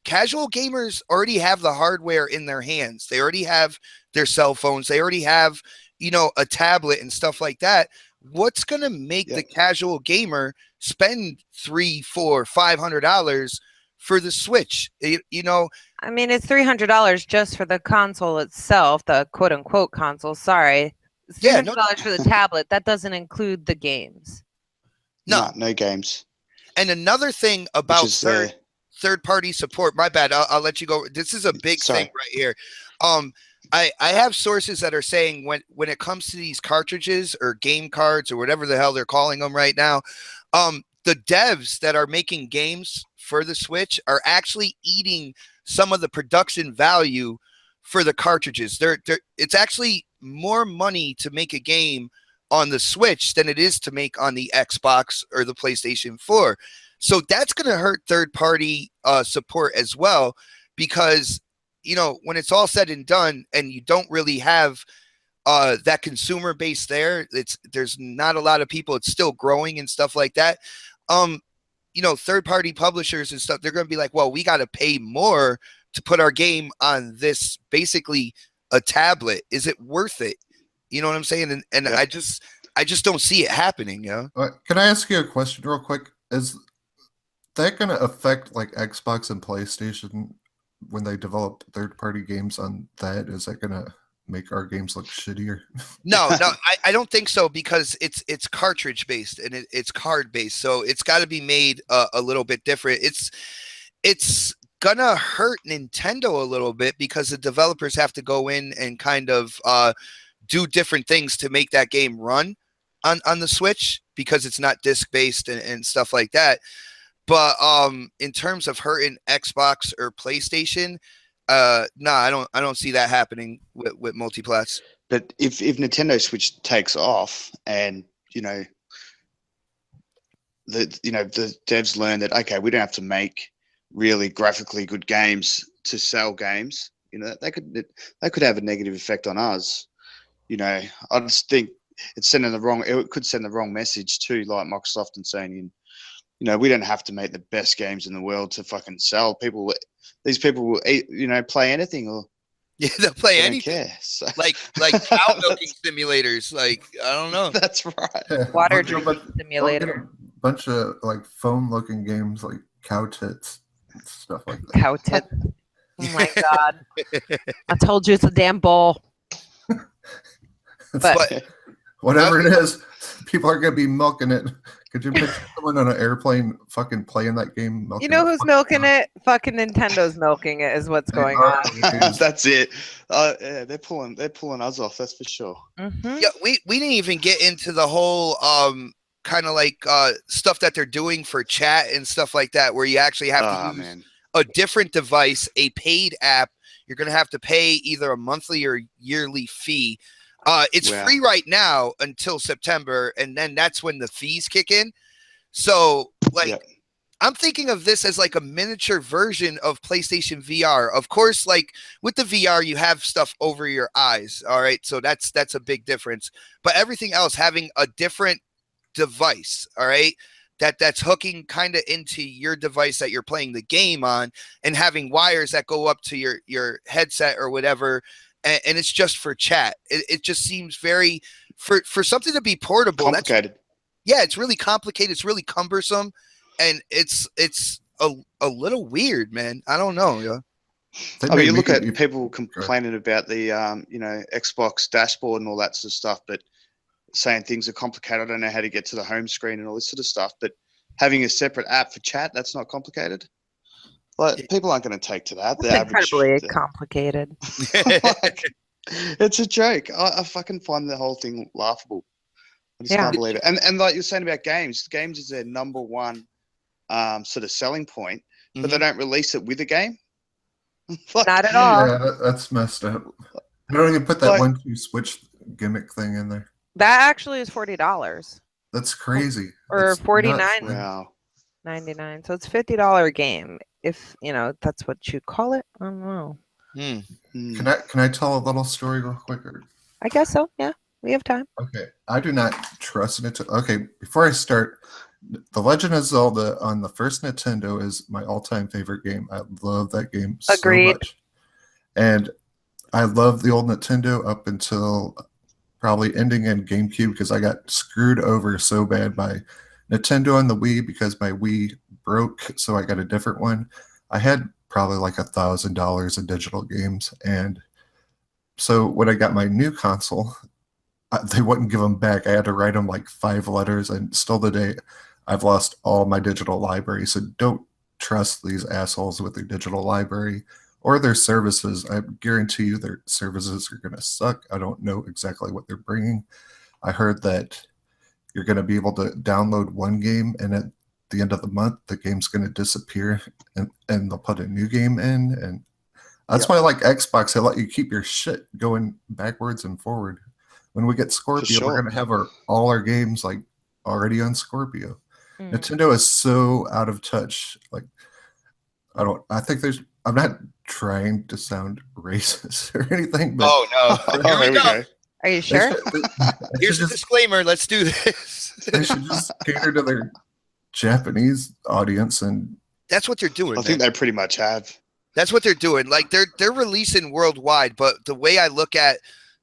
Casual gamers already have the hardware in their hands. They already have their cell phones. They already have, you know, a tablet and stuff like that. What's going to make the casual gamer spend $300, $400, $500 for the Switch? You know, I mean, it's $300 just for the console itself, the quote unquote console. Sorry. It's $300 for the tablet. That doesn't include the games. No games. And another thing about third party support, my bad. I'll let you go. This is a big thing right here. I have sources that are saying when it comes to these cartridges or game cards or whatever the hell they're calling them right now, the devs that are making games for the Switch are actually eating some of the production value for the cartridges. It's actually more money to make a game on the Switch than it is to make on the Xbox or the PlayStation 4. So that's going to hurt third-party support as well, because, you know, when it's all said and done and you don't really have that consumer base there, there's not a lot of people. It's still growing and stuff like that. You know, third-party publishers and stuff, they're going to be like, well, we got to pay more to put our game on this, basically a tablet. Is it worth it? You know what I'm saying? And I just don't see it happening. You know? Can I ask you a question real quick? Is that going to affect like Xbox and PlayStation when they develop third-party games on that? Is that going to make our games look shittier? No, I don't think so, because it's cartridge based and it's card based, so it's got to be made a little bit different. It's gonna hurt Nintendo a little bit because the developers have to go in and kind of do different things to make that game run on the Switch, because it's not disc based and stuff like that. But in terms of hurting Xbox or PlayStation, I don't see that happening with multiplats. But if Nintendo Switch takes off, and the devs learn that, okay, we don't have to make really graphically good games to sell games, that could have a negative effect on us. I just think it could send the wrong message to like Microsoft, and saying, we don't have to make the best games in the world to fucking sell. These people will, play anything, or they'll play anything. Care, so. Like cow milking simulators. Like, I don't know. That's right. Yeah. Water drinking simulator. A bunch of like phone-looking games like cow tits and stuff like that. Cow tits. Oh my god! I told you it's a damn bowl. But whatever it is, people are gonna be milking it. Could you picture someone on an airplane fucking playing that game? You know who's milking it? Fucking Nintendo's milking it is what's going on. That's it. Yeah, they're pulling us off. That's for sure. Mm-hmm. Yeah, we didn't even get into the whole kind of like stuff that they're doing for chat and stuff like that, where you actually have to use a different device, a paid app. You're gonna have to pay either a monthly or yearly fee. It's free right now until September, and then that's when the fees kick in. So, I'm thinking of this as like a miniature version of PlayStation VR. Of course, like with the VR, you have stuff over your eyes. All right, so that's a big difference. But everything else, having a different device, all right, that's hooking kind of into your device that you're playing the game on, and having wires that go up to your headset or whatever. And it's just for chat. It just seems very for something to be portable. Complicated. It's really complicated. It's really cumbersome, and it's a little weird, man. I don't know. Yeah. I mean, you look at people complaining about the Xbox dashboard and all that sort of stuff, but saying things are complicated. I don't know how to get to the home screen and all this sort of stuff. But having a separate app for chat, that's not complicated. Like, people aren't going to take to that. It's incredibly complicated. It's a joke. I fucking find the whole thing laughable. I just can't believe it. And like you're saying about games is their number one sort of selling point, but they don't release it with a game. Not at all. Yeah, that's messed up. I don't even put that 1-2 switch gimmick thing in there. That actually is $40. That's crazy. Or That's $49. Wow. 99. So it's $50 game. If that's what you call it. I don't know. Can I tell a little story real quick? I guess so. Yeah, we have time. Okay, I do not trust Nintendo. Okay, before I start, The Legend of Zelda on the first Nintendo is my all-time favorite game. I love that game so much. And I love the old Nintendo up until probably ending in GameCube because I got screwed over so bad by Nintendo and the Wii because my Wii broke, so I got a different one. I had probably like $1,000 in digital games, and so when I got my new console, they wouldn't give them back. I had to write them like 5 letters, and still today, I've lost all my digital library. So don't trust these assholes with their digital library or their services. I guarantee you their services are going to suck. I don't know exactly what they're bringing. I heard that you're going to be able to download one game, and at the end of the month, the game's going to disappear, and they'll put a new game in. And that's why I like Xbox. They let you keep your shit going backwards and forward. When we get Scorpio, we're going to have all our games like already on Scorpio. Nintendo is so out of touch. Like, I think I'm not trying to sound racist or anything, but Here we go. Are you sure? Here's a disclaimer. Let's do this. They should just cater to their Japanese audience, and that's what they're doing. I think they pretty much have. That's what they're doing. Like they're releasing worldwide, but the way I look at,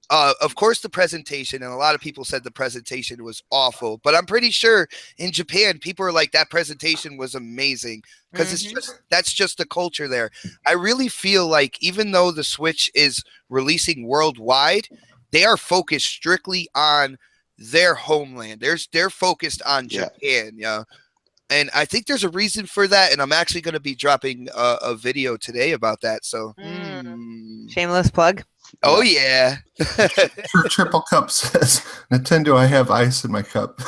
of course, the presentation, and a lot of people said the presentation was awful, but I'm pretty sure in Japan, people are like, that presentation was amazing because that's just the culture there. I really feel like even though the Switch is releasing worldwide, they are focused strictly on their homeland. They're focused on Japan, and I think there's a reason for that. And I'm actually going to be dropping a video today about that. So, shameless plug. Oh yeah. Triple Cup says, "Nintendo, I have ice in my cup."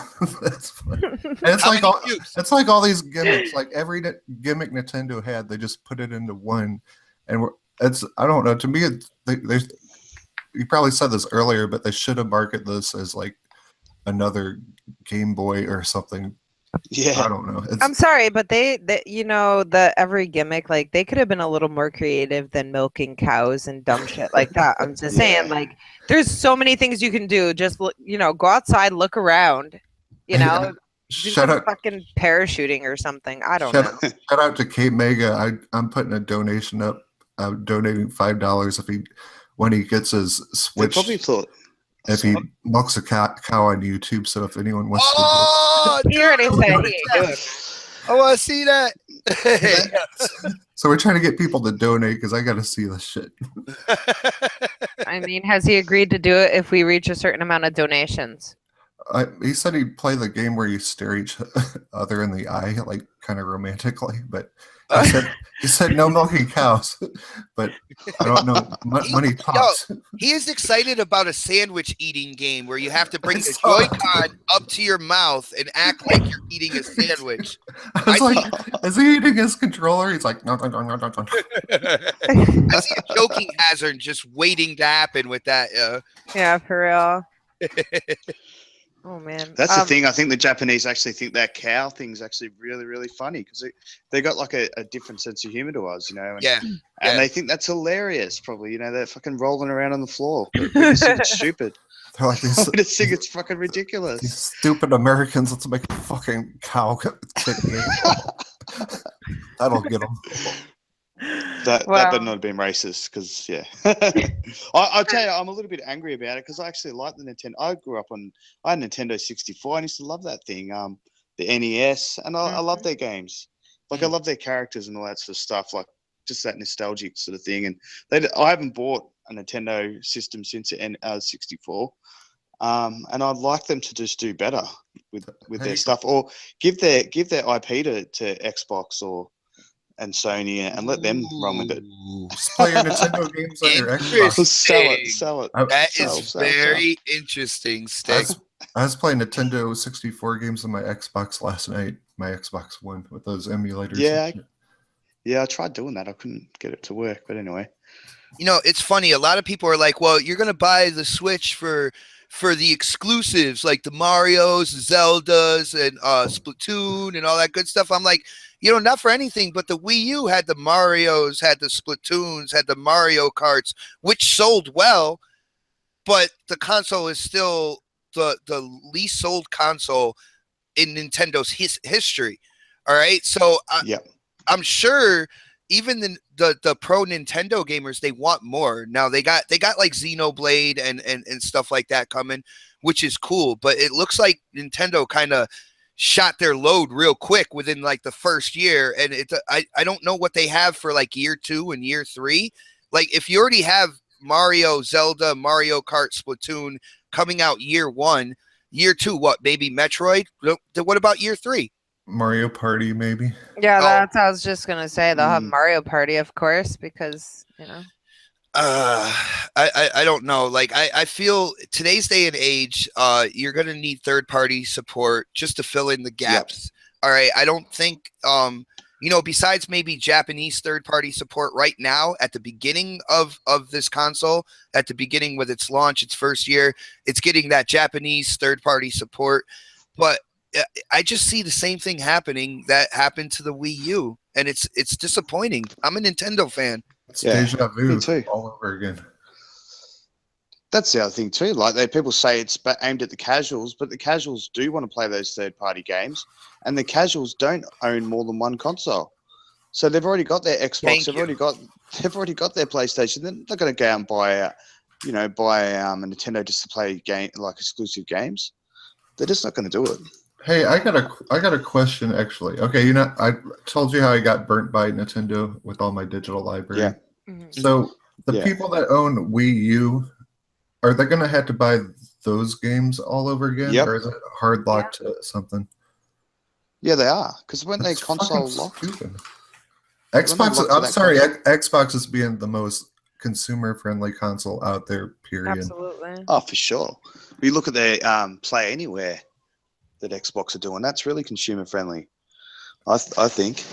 That's funny. And it's like all these gimmicks. Like every gimmick Nintendo had, they just put it into one, and I don't know. To me, you probably said this earlier, but they should have marketed this as like another Game Boy or something. Yeah, I don't know. I'm sorry, but they the every gimmick, like they could have been a little more creative than milking cows and dumb shit like that. I'm just saying, like there's so many things you can do. Just go outside, look around. Do some fucking parachuting or something. I don't know. Shout out to K Mega. I'm putting a donation up. I'm donating $5 when he gets his Switch. They probably thought. If he milks a cow on YouTube, so if anyone wants to he already said he do it. I want to see that. So we're trying to get people to donate because I got to see this shit. I mean, has he agreed to do it if we reach a certain amount of donations? He said he'd play the game where you stare each other in the eye, like kind of romantically, but he said no milking cows, but I don't know. Money talks. He is excited about a sandwich eating game where you have to bring the Joy-Con up to your mouth and act like you're eating a sandwich. Is he eating his controller? He's like, no. I see a joking hazard just waiting to happen with that. Yeah, for real. Oh man, that's the thing. I think the Japanese actually think that cow thing's actually really, really funny because they got like a different sense of humor to us, and they think that's hilarious. Probably, they're fucking rolling around on the floor. We just think it's stupid. They're like, we just think it's fucking ridiculous. These stupid Americans. Let's make a fucking cow game. That'll get them. That better not have been racist because I'll tell you, I'm a little bit angry about it because I actually like the Nintendo. I grew up I had Nintendo 64. I used to love that thing, the NES, and I love their games. Like I love their characters and all that sort of stuff, like just that nostalgic sort of thing. And I haven't bought a Nintendo system since the 64, and I'd like them to just do better with their stuff, or give their IP to Xbox and Sony and let them run with it. Just play your Nintendo games on your Xbox. Sell it. That Sell, is sell, very interesting, Stick. I was playing Nintendo 64 games on my Xbox last night, my Xbox One, with those emulators. Yeah, I tried doing that. I couldn't get it to work, but anyway. You know, it's funny. A lot of people are like, well, you're going to buy the Switch for the exclusives like the Marios, the Zeldas, and Splatoon and all that good stuff. I'm like, you know, not for anything, but the Wii U had the Marios, had the Splatoons, had the Mario Karts, which sold well, but the console is still the least sold console in Nintendo's history. All right, so I'm sure even the pro Nintendo gamers, they want more. Now they got like Xenoblade and stuff like that coming, which is cool. But it looks like Nintendo kind of shot their load real quick within like the first year, and I don't know what they have for like year 2 and year 3. Like if you already have Mario, Zelda, Mario Kart, Splatoon coming out year 1, year 2, what, maybe Metroid? What about year 3? Mario Party, maybe. Yeah, that's what I was just gonna say. They'll have Mario Party, of course, because you know. I don't know. Like I feel today's day and age, you're gonna need third-party support just to fill in the gaps. All right. I don't think you know, besides maybe Japanese third-party support right now at the beginning of this console, at the beginning with its launch, its first year, it's getting that Japanese third-party support. But I just see the same thing happening that happened to the Wii U, and it's disappointing. I'm a Nintendo fan. It's deja vu all over again. That's the other thing too. Like people say it's aimed at the casuals, but the casuals do want to play those third-party games, and the casuals don't own more than one console. So they've already got their Xbox. They've already got their PlayStation. They're not going to go and buy a Nintendo just to play exclusive games. They're just not going to do it. Hey, I got a question actually. Okay, you know, I told you how I got burnt by Nintendo with all my digital library. Yeah. Mm-hmm. So the people that own Wii U, are they going to have to buy those games all over again, or is it hard locked to something? Yeah, they are, because when they console locked. Xbox. I'm sorry, Xbox is being the most consumer-friendly console out there. Period. Absolutely. Oh, for sure. You look at their Play Anywhere that Xbox are doing. That's really consumer friendly. I think.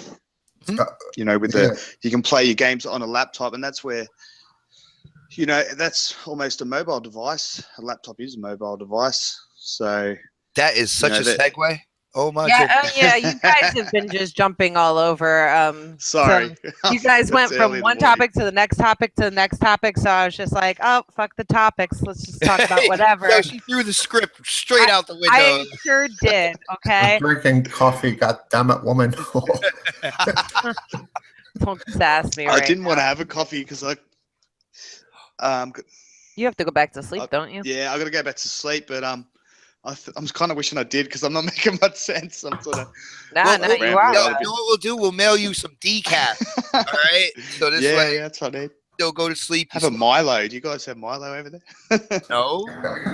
You know, with you can play your games on a laptop, and that's where, you know, that's almost a mobile device. A laptop is a mobile device. So that is such a segue. Oh my goodness. Yeah, you guys have been just jumping all over. Sorry. You guys went from one topic to the next topic to the next topic, so I was just like, oh, fuck the topics. Let's just talk about whatever. So she threw the script straight out the window. I sure did, okay? I'm drinking coffee, goddammit, woman. Don't sass me I didn't want to have a coffee because you have to go back to sleep, don't you? Yeah, I got to go back to sleep, but I'm kind of wishing I did because I'm not making much sense. I'm sort of you are. You know what we'll do? We'll mail you some decaf. All right. So this way, that's what I need. You'll go to sleep. Have a Milo. Do you guys have Milo over there? No.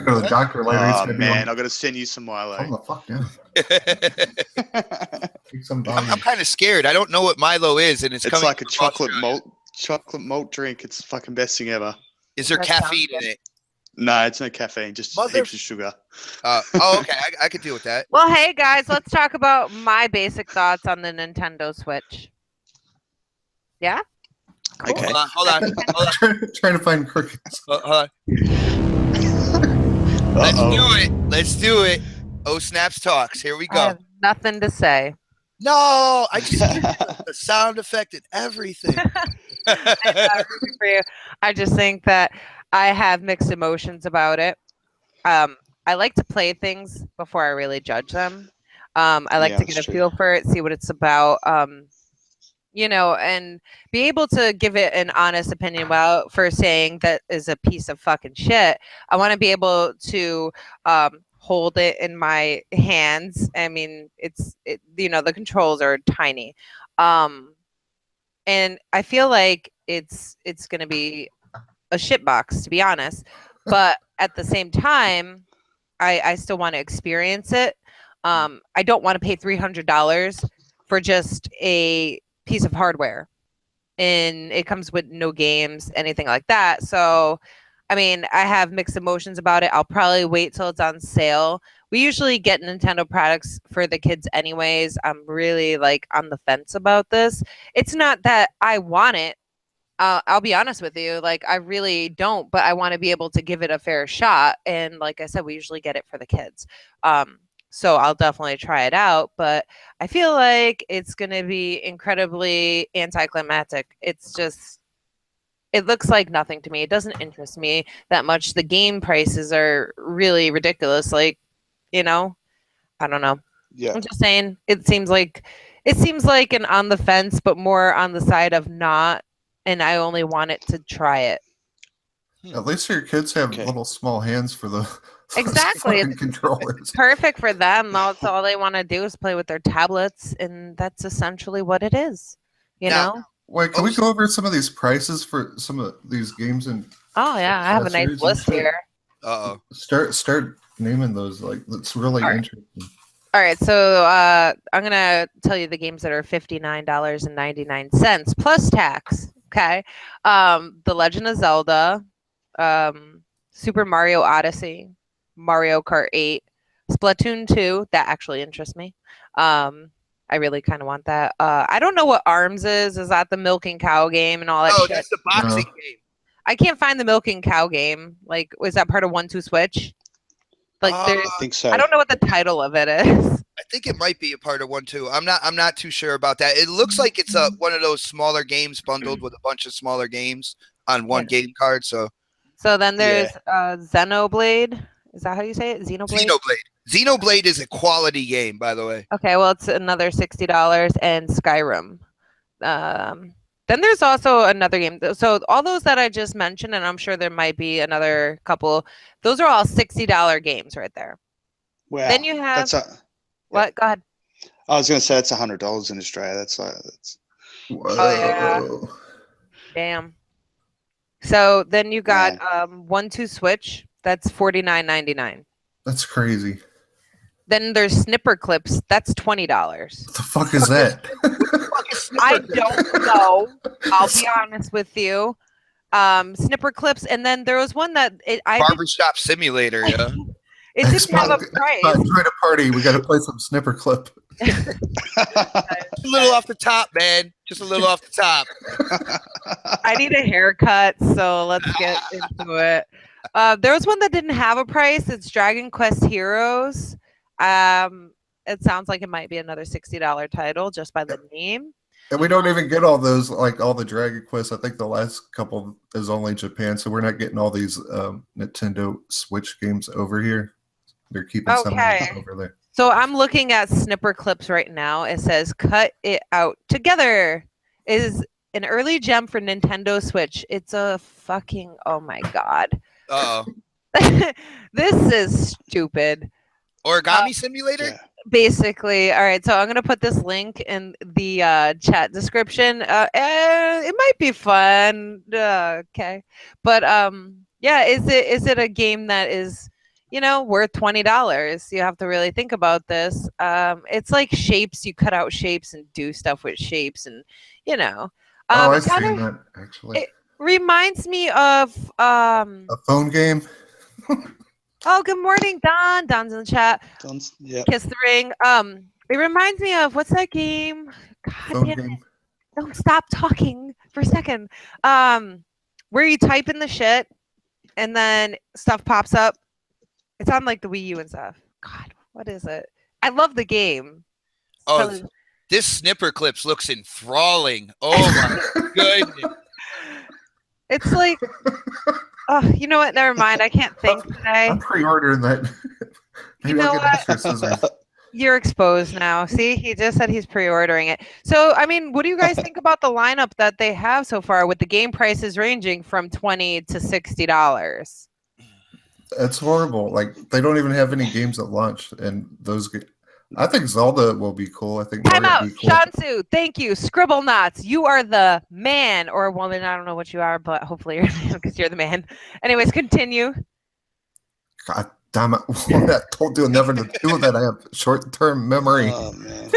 Go to the doctor later. Oh man, I got to send you some Milo. Oh the fuck yeah. Take some I'm kind of scared. I don't know what Milo is, and it's coming like a chocolate malt drink. It's the fucking best thing ever. Is there caffeine in it? No, it's no caffeine, just heaps of sugar. Okay, I could deal with that. Well, hey guys, let's talk about my basic thoughts on the Nintendo Switch. Yeah? Cool. Okay. Hold on. Trying to find crickets. Hold on. Let's do it. Oh, Snaps Talks. Here we go. I have nothing to say. No, I just gave you the sound effect and everything. For you. I just think that I have mixed emotions about it. I like to play things before I really judge them. I like to get a feel for it, see what it's about, you know, and be able to give it an honest opinion without first saying that is a piece of fucking shit. I want to be able to hold it in my hands. I mean, you know, the controls are tiny. And I feel like it's going to be a shitbox, to be honest. But at the same time, I still want to experience it. I don't want to pay $300 for just a piece of hardware, and it comes with no games, anything like that. So, I mean, I have mixed emotions about it. I'll probably wait till it's on sale. We usually get Nintendo products for the kids anyways. I'm really like on the fence about this. It's not that I want it. I'll be honest with you, like I really don't, but I want to be able to give it a fair shot. And like I said, we usually get it for the kids. So I'll definitely try it out, but I feel like it's going to be incredibly anticlimactic. It's just, it looks like nothing to me. It doesn't interest me that much. The game prices are really ridiculous. Like, I don't know. Yeah. I'm just saying, it seems like an on the fence, but more on the side of not, and I only want it to try it. At least your kids have Okay. little small hands for the Exactly. fucking controllers. It's perfect for them. That's all they want to do is play with their tablets, and that's essentially what it is. You Now- know? Wait, can we go over some of these prices for some of these games and Oh yeah, I have a nice accessories and list shit? here. Uh-oh. Start naming those. Like, that's really All right. interesting. All right, so I'm gonna tell you the games that are $59.99 plus tax. Okay, The Legend of Zelda, Super Mario Odyssey, Mario Kart 8, Splatoon 2. That actually interests me. I really kind of want that. I don't know what ARMS is. Is that the milking cow game and all that Oh, shit? that's the boxing game. I can't find the milking cow game. Like, was that part of 1-2 Switch? Like, Uh, there's. I think so. I don't know what the title of it is. I think it might be a part of 1-2. I'm not too sure about that. It looks like it's one of those smaller games bundled with a bunch of smaller games on one game card. So So then there's Xenoblade. Is that how you say it? Xenoblade? Xenoblade is a quality game, by the way. Okay, well, it's another $60, and Skyrim. Then there's also another game. So all those that I just mentioned, and I'm sure there might be another couple, those are all $60 games right there. Wow. Then you have what? Go ahead. I was going to say it's $100 in Australia. That's Whoa. yeah. Damn. So then you got 1-2 Switch. That's $49.99. That's crazy. Then there's Snipper Clips. That's $20. What the fuck is that? I don't know. I'll be honest with you. Snipper Clips, and then there was one that Barbershop Simulator. Yeah. It didn't have a price. Join a party. We got to play some Snipper Clip. Just a little off the top, man. Just a little off the top. I need a haircut, so let's get into it. There was one that didn't have a price. It's Dragon Quest Heroes. It sounds like it might be another $60 title just by the name. And we don't even get all those, like all the Dragon Quest. I think the last couple is only Japan, so we're not getting all these Nintendo Switch games over here. They're keeping some of them over there. So I'm looking at Snipper Clips right now. It says "Cut It Out Together" is an early gem for Nintendo Switch. It's a fucking, oh my god. Uh-oh. This is stupid. Origami Simulator? Yeah. Basically, all right. So I'm gonna put this link in the chat description. It might be fun. Okay, but yeah. Is it a game that is worth $20? You have to really think about this. It's like shapes. You cut out shapes and do stuff with shapes, and I've seen that actually. It reminds me of a phone game. Oh, good morning, Don. Don's in the chat. Yeah. Kiss the ring. It reminds me of what's that game? God Phone damn it. game. Don't stop talking for a second. Where you type in the shit and then stuff pops up. It's on like the Wii U and stuff. God, what is it? I love the game. Oh, this Snipper Clips looks enthralling. Oh my goodness. It's like, oh, you know what? Never mind. I can't think today. I'm pre-ordering that. Maybe I'll get extra scissors. You're exposed now. See, he just said he's pre-ordering it. So, I mean, what do you guys think about the lineup that they have so far with the game prices ranging from $20 to $60? It's horrible. Like, they don't even have any games at launch, and those. I think Zelda will be cool. I think Time Mario out, will be cool. Shansu. Thank you, Scribble Knots. You are the man or woman. I don't know what you are, but hopefully you're because you're the man. Anyways, continue. Damn it. Don't do never to do that. I have short-term memory. Oh man.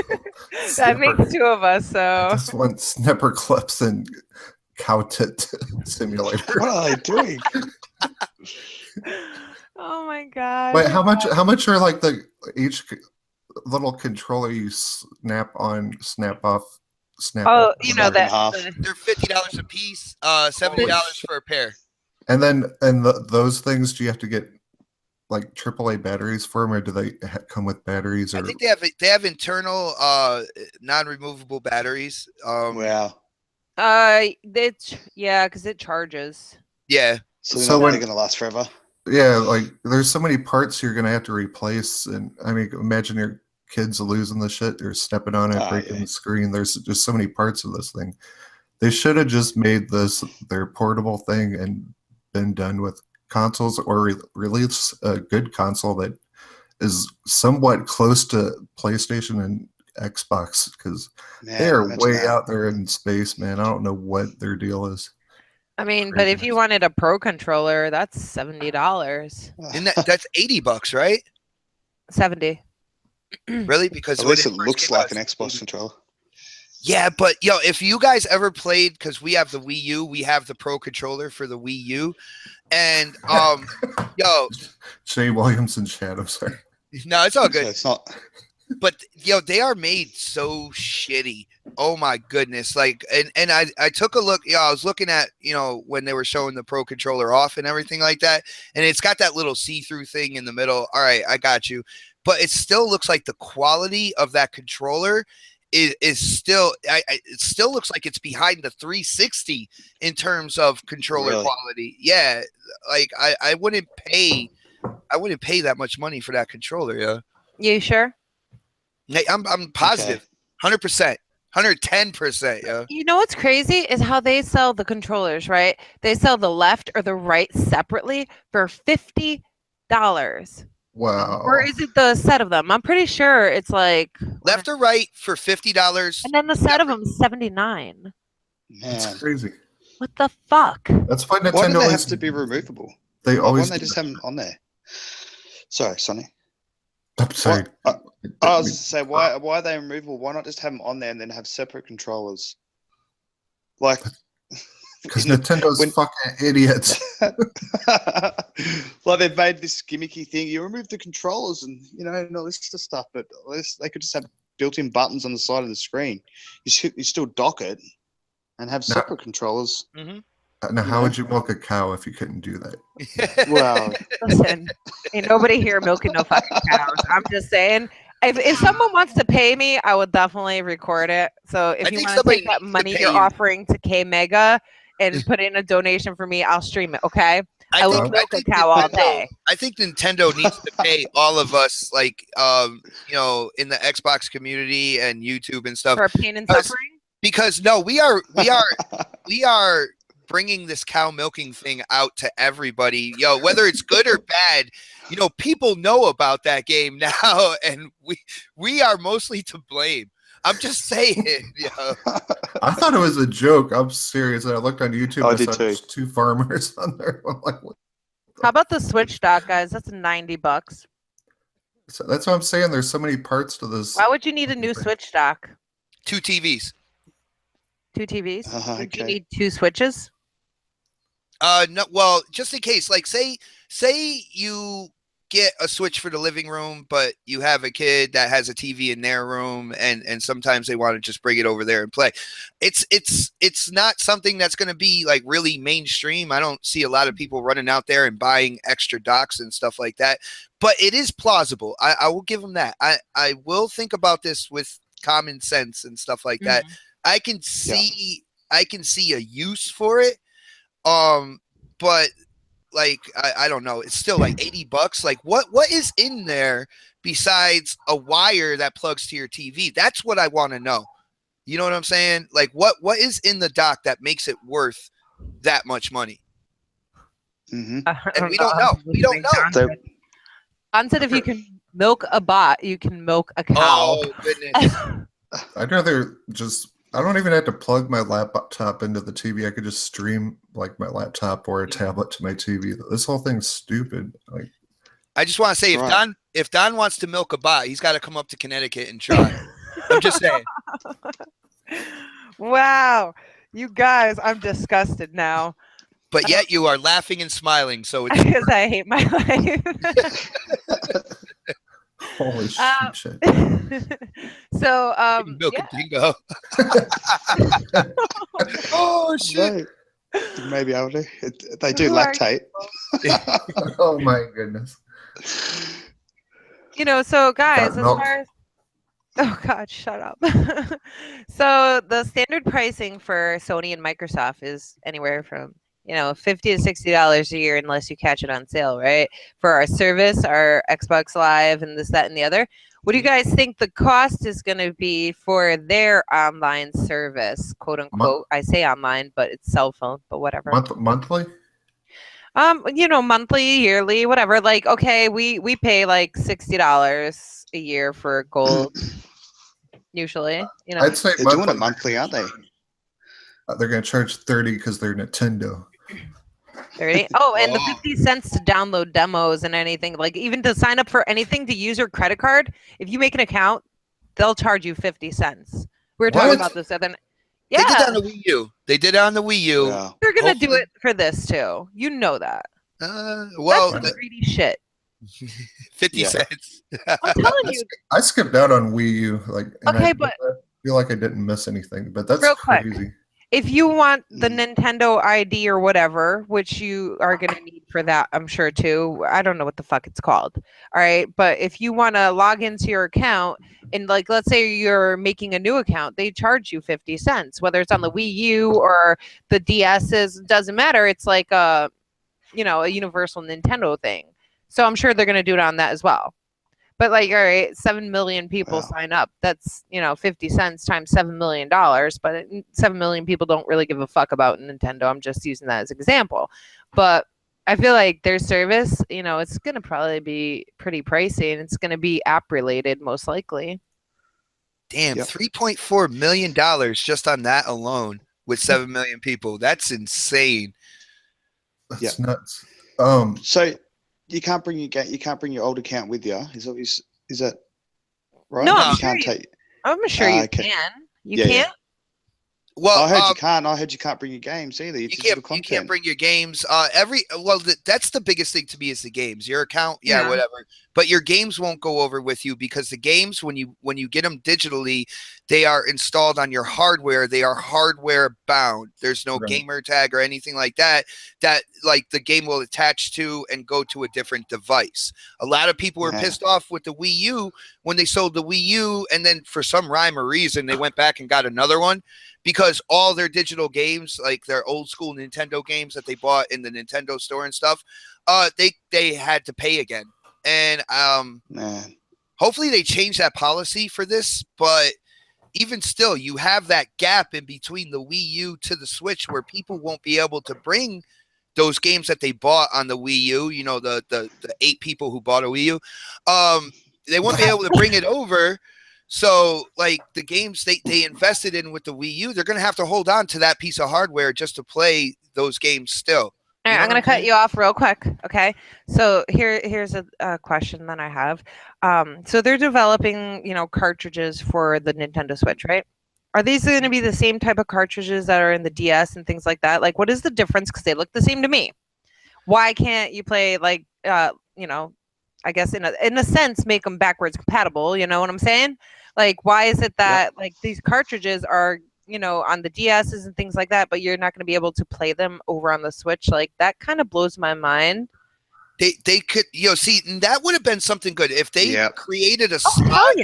That makes two of us. I So just want snipper clips and cow tit simulator. What are they doing? oh my god. Wait, how much are like each little controller you snap on, snap off, snap Oh, on? you know Snap in that. half. They're $50 a piece, $70 for a pair. And then those things, do you have to get like AAA batteries for them, or do they come with batteries? Or I think they have internal non-removable batteries. Wow. Because it charges. Yeah. So they're going to last forever. Yeah, like there's so many parts you're gonna have to replace, and I mean, imagine your kids losing the shit or stepping on it, breaking the screen. There's just so many parts of this thing. They should have just made this their portable thing and been done with consoles, or release a good console that is somewhat close to PlayStation and Xbox, because they are way out there in space, man. I don't know what their deal is. I mean, but if you wanted a pro controller, that's $70. And that's $80, right? 70. Really? Because At least it looks like an Xbox controller. Yeah, but if you guys ever played, because we have the Wii U, we have the pro controller for the Wii U, and Jay Williams and Shadow, sorry. No, it's all good. So it's not. But they are made so shitty. Oh my goodness! Like, and I took a look. I was looking at when they were showing the pro controller off and everything like that, and it's got that little see-through thing in the middle. All right, I got you. But it still looks like the quality of that controller is still. It still looks like it's behind the 360 in terms of controller quality. Yeah, like I wouldn't pay that much money for that controller. Yeah. You sure? I'm positive, 100%, 110%. Yeah. You know what's crazy is how they sell the controllers, right? They sell the left or the right separately for $50. Wow. Or is it the set of them? I'm pretty sure it's like left or right for $50. And then the set of them is $79. Man, that's crazy. What the fuck? That's why Nintendo why do they have to be removable? They always. Why don't they just have them on there? Sorry, Sonny. I'm sorry. I was to say, why are they removable? Why not just have them on there and then have separate controllers? Like, because Nintendo's fucking idiots. Like they've made this gimmicky thing. You remove the controllers and and all this sort of stuff, but they could just have built-in buttons on the side of the screen. You still dock it and have separate controllers. Mm-hmm. Now, how would you milk a cow if you couldn't do that? Well, listen, ain't nobody here milking no fucking cows. I'm just saying, if someone wants to pay me, I would definitely record it. So if you want to take that money you're offering to K Mega and put in a donation for me, I'll stream it. Okay, I will milk a cow all day. I think Nintendo needs to pay all of us, like in the Xbox community and YouTube and stuff, for pain and suffering. Because no, we are bringing this cow milking thing out to everybody, whether it's good or bad. People know about that game now, and we are mostly to blame. I'm just saying. I thought it was a joke. I'm serious. I looked on YouTube. I and did saw too. two farmers on there. I'm like, what? How about the Switch dock, guys? That's $90. So that's what I'm saying. There's so many parts to this. Why would you need a new Switch dock? 2 TVs. 2 TVs? Okay. Do you need 2 switches? No. Well, just in case, like say you get a Switch for the living room, but you have a kid that has a TV in their room, and sometimes they want to just bring it over there and play. It's not something that's going to be like really mainstream. I don't see a lot of people running out there and buying extra docks and stuff like that, but it is plausible. I will give them that. I will think about this with common sense and stuff like that. I can see a use for it. But like I don't know, it's still like $80. Like what is in there besides a wire that plugs to your TV? That's what I want to know. You know what I'm saying? Like what is in the dock that makes it worth that much money? Mm-hmm. And we don't know. We don't know. Don said if you can milk a bot, you can milk a cow. Oh goodness. I'd rather just. I don't even have to plug my laptop into the TV. I could just stream like my laptop or a tablet to my TV. This whole thing's stupid. Like, I just want to say, That's right. if Don wants to milk a bot, he's got to come up to Connecticut and try. I'm just saying. Wow, you guys, I'm disgusted now But yet you are laughing and smiling, so it's because I hate my life. Holy shit. So, milk yeah. a dingo. Oh shit! No, maybe able to. They do Who are lactate. Oh my goodness. You know, so guys, Got as milk. far as oh god, shut up. So the standard pricing for Sony and Microsoft is anywhere from $50 to $60 a year unless you catch it on sale, right? For our service, our Xbox Live, and this, that, and the other. What do you guys think the cost is going to be for their online service, quote unquote? I say online, but it's cell phone, but whatever. Monthly? Monthly, yearly, whatever. Like, okay, we pay like $60 a year for gold. Usually, I'd say They're monthly. doing it monthly, aren't they? They're going to charge 30 because they're Nintendo. 30. Oh, and the 50 cents to download demos and anything, like even to sign up for anything to use your credit card. If you make an account, they'll charge you 50 cents. We were talking What? about this other. They did that Yeah, on the Wii U. They did it on the Wii U. Yeah. they're gonna do Hopefully- it for this too. You know that. Well, That's some greedy shit. 50 Yeah. cents. I'm telling you. I skipped out on Wii U. Okay, I but feel like I didn't miss anything, but that's real quick, crazy. if you want the Nintendo ID or whatever, which you are going to need for that, I'm sure too. I don't know what the fuck it's called. All right. But if you want to log into your account and let's say you're making a new account, they charge you 50 cents, whether it's on the Wii U or the DS's, doesn't matter. It's like a universal Nintendo thing. So I'm sure they're going to do it on that as well. But all right, 7 million people sign up. That's 50 cents times $7 million. But 7 million people don't really give a fuck about Nintendo. I'm just using that as an example. But I feel like their service, it's gonna probably be pretty pricey, and it's gonna be app related most likely. Damn, $3.4 million just on that alone with 7 million people. That's insane. That's nuts. So you can't bring your old account with you. Is that right? No, you can't take. I'm sure you okay. can. You can't. Well, I heard you can't. I heard you can't bring your games either. You can't bring your games. That's the biggest thing to me is the games. Your account, whatever. But your games won't go over with you because the games, when you get them digitally, they are installed on your hardware. They are hardware bound. There's no gamer tag or anything like that. That like the game will attach to and go to a different device. A lot of people were pissed off with the Wii U when they sold the Wii U, and then for some rhyme or reason they went back and got another one. Because all their digital games, like their old school Nintendo games that they bought in the Nintendo store and stuff, they had to pay again. And hopefully they change that policy for this. But even still, you have that gap in between the Wii U to the Switch where people won't be able to bring those games that they bought on the Wii U. You know, the 8 people who bought a Wii U, they won't be able to bring it over. So, like, the games they invested in with the Wii U, they're going to have to hold on to that piece of hardware just to play those games still. All right, I'm going to cut you off real quick, okay? So here's a question that I have. So they're developing, cartridges for the Nintendo Switch, right? Are these going to be the same type of cartridges that are in the DS and things like that? Like, what is the difference? Because they look the same to me. Why can't you play, like, I guess in a sense, make them backwards compatible? You know what I'm saying? Like, why is it that like these cartridges are, on the DSs and things like that, but you're not going to be able to play them over on the Switch? Like, that kind of blows my mind. They could, see, and that would have been something good if they created a slot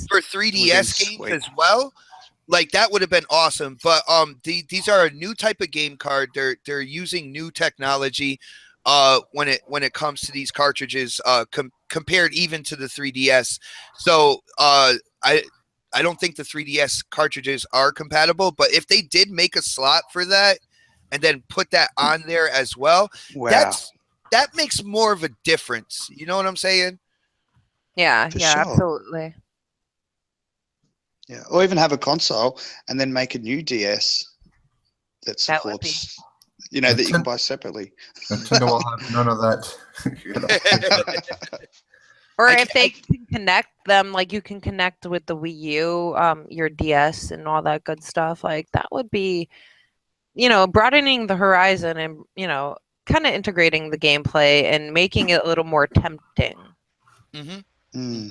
for 3DS games as well. Like, that would have been awesome. But these are a new type of game card. They're using new technology. When it comes to these cartridges, compared even to the 3DS. So I don't think the 3DS cartridges are compatible, but if they did make a slot for that and then put that on there as well, that makes more of a difference. You know what I'm saying? Yeah, For yeah, sure. absolutely. Yeah, or even have a console and then make a new DS that supports you know, that you can buy separately. Nintendo will have none of that. You know. Or if they can connect them, like you can connect with the Wii U, your DS and all that good stuff, like that would be, broadening the horizon and, kind of integrating the gameplay and making it a little more tempting. Mm-hmm.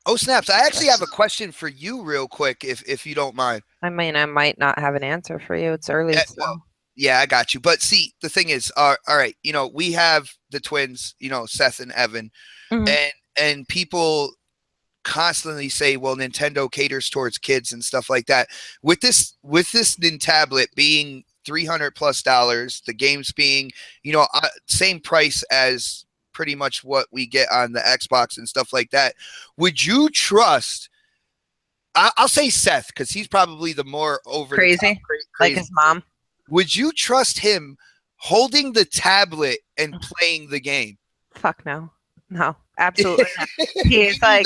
Oh, snaps. I actually have a question for you real quick, if you don't mind. I mean, I might not have an answer for you. It's early still. Yeah, I got you. But see, the thing is, all right, we have the twins, Seth and Evan, and people constantly say, well, Nintendo caters towards kids and stuff like that. With this Nintablet being $300+, the games being, same price as pretty much what we get on the Xbox and stuff like that. Would you trust? I'll say Seth because he's probably the more over crazy, the top, crazy, like his mom. Would you trust him holding the tablet and playing the game? Fuck no. No, absolutely not. He's like,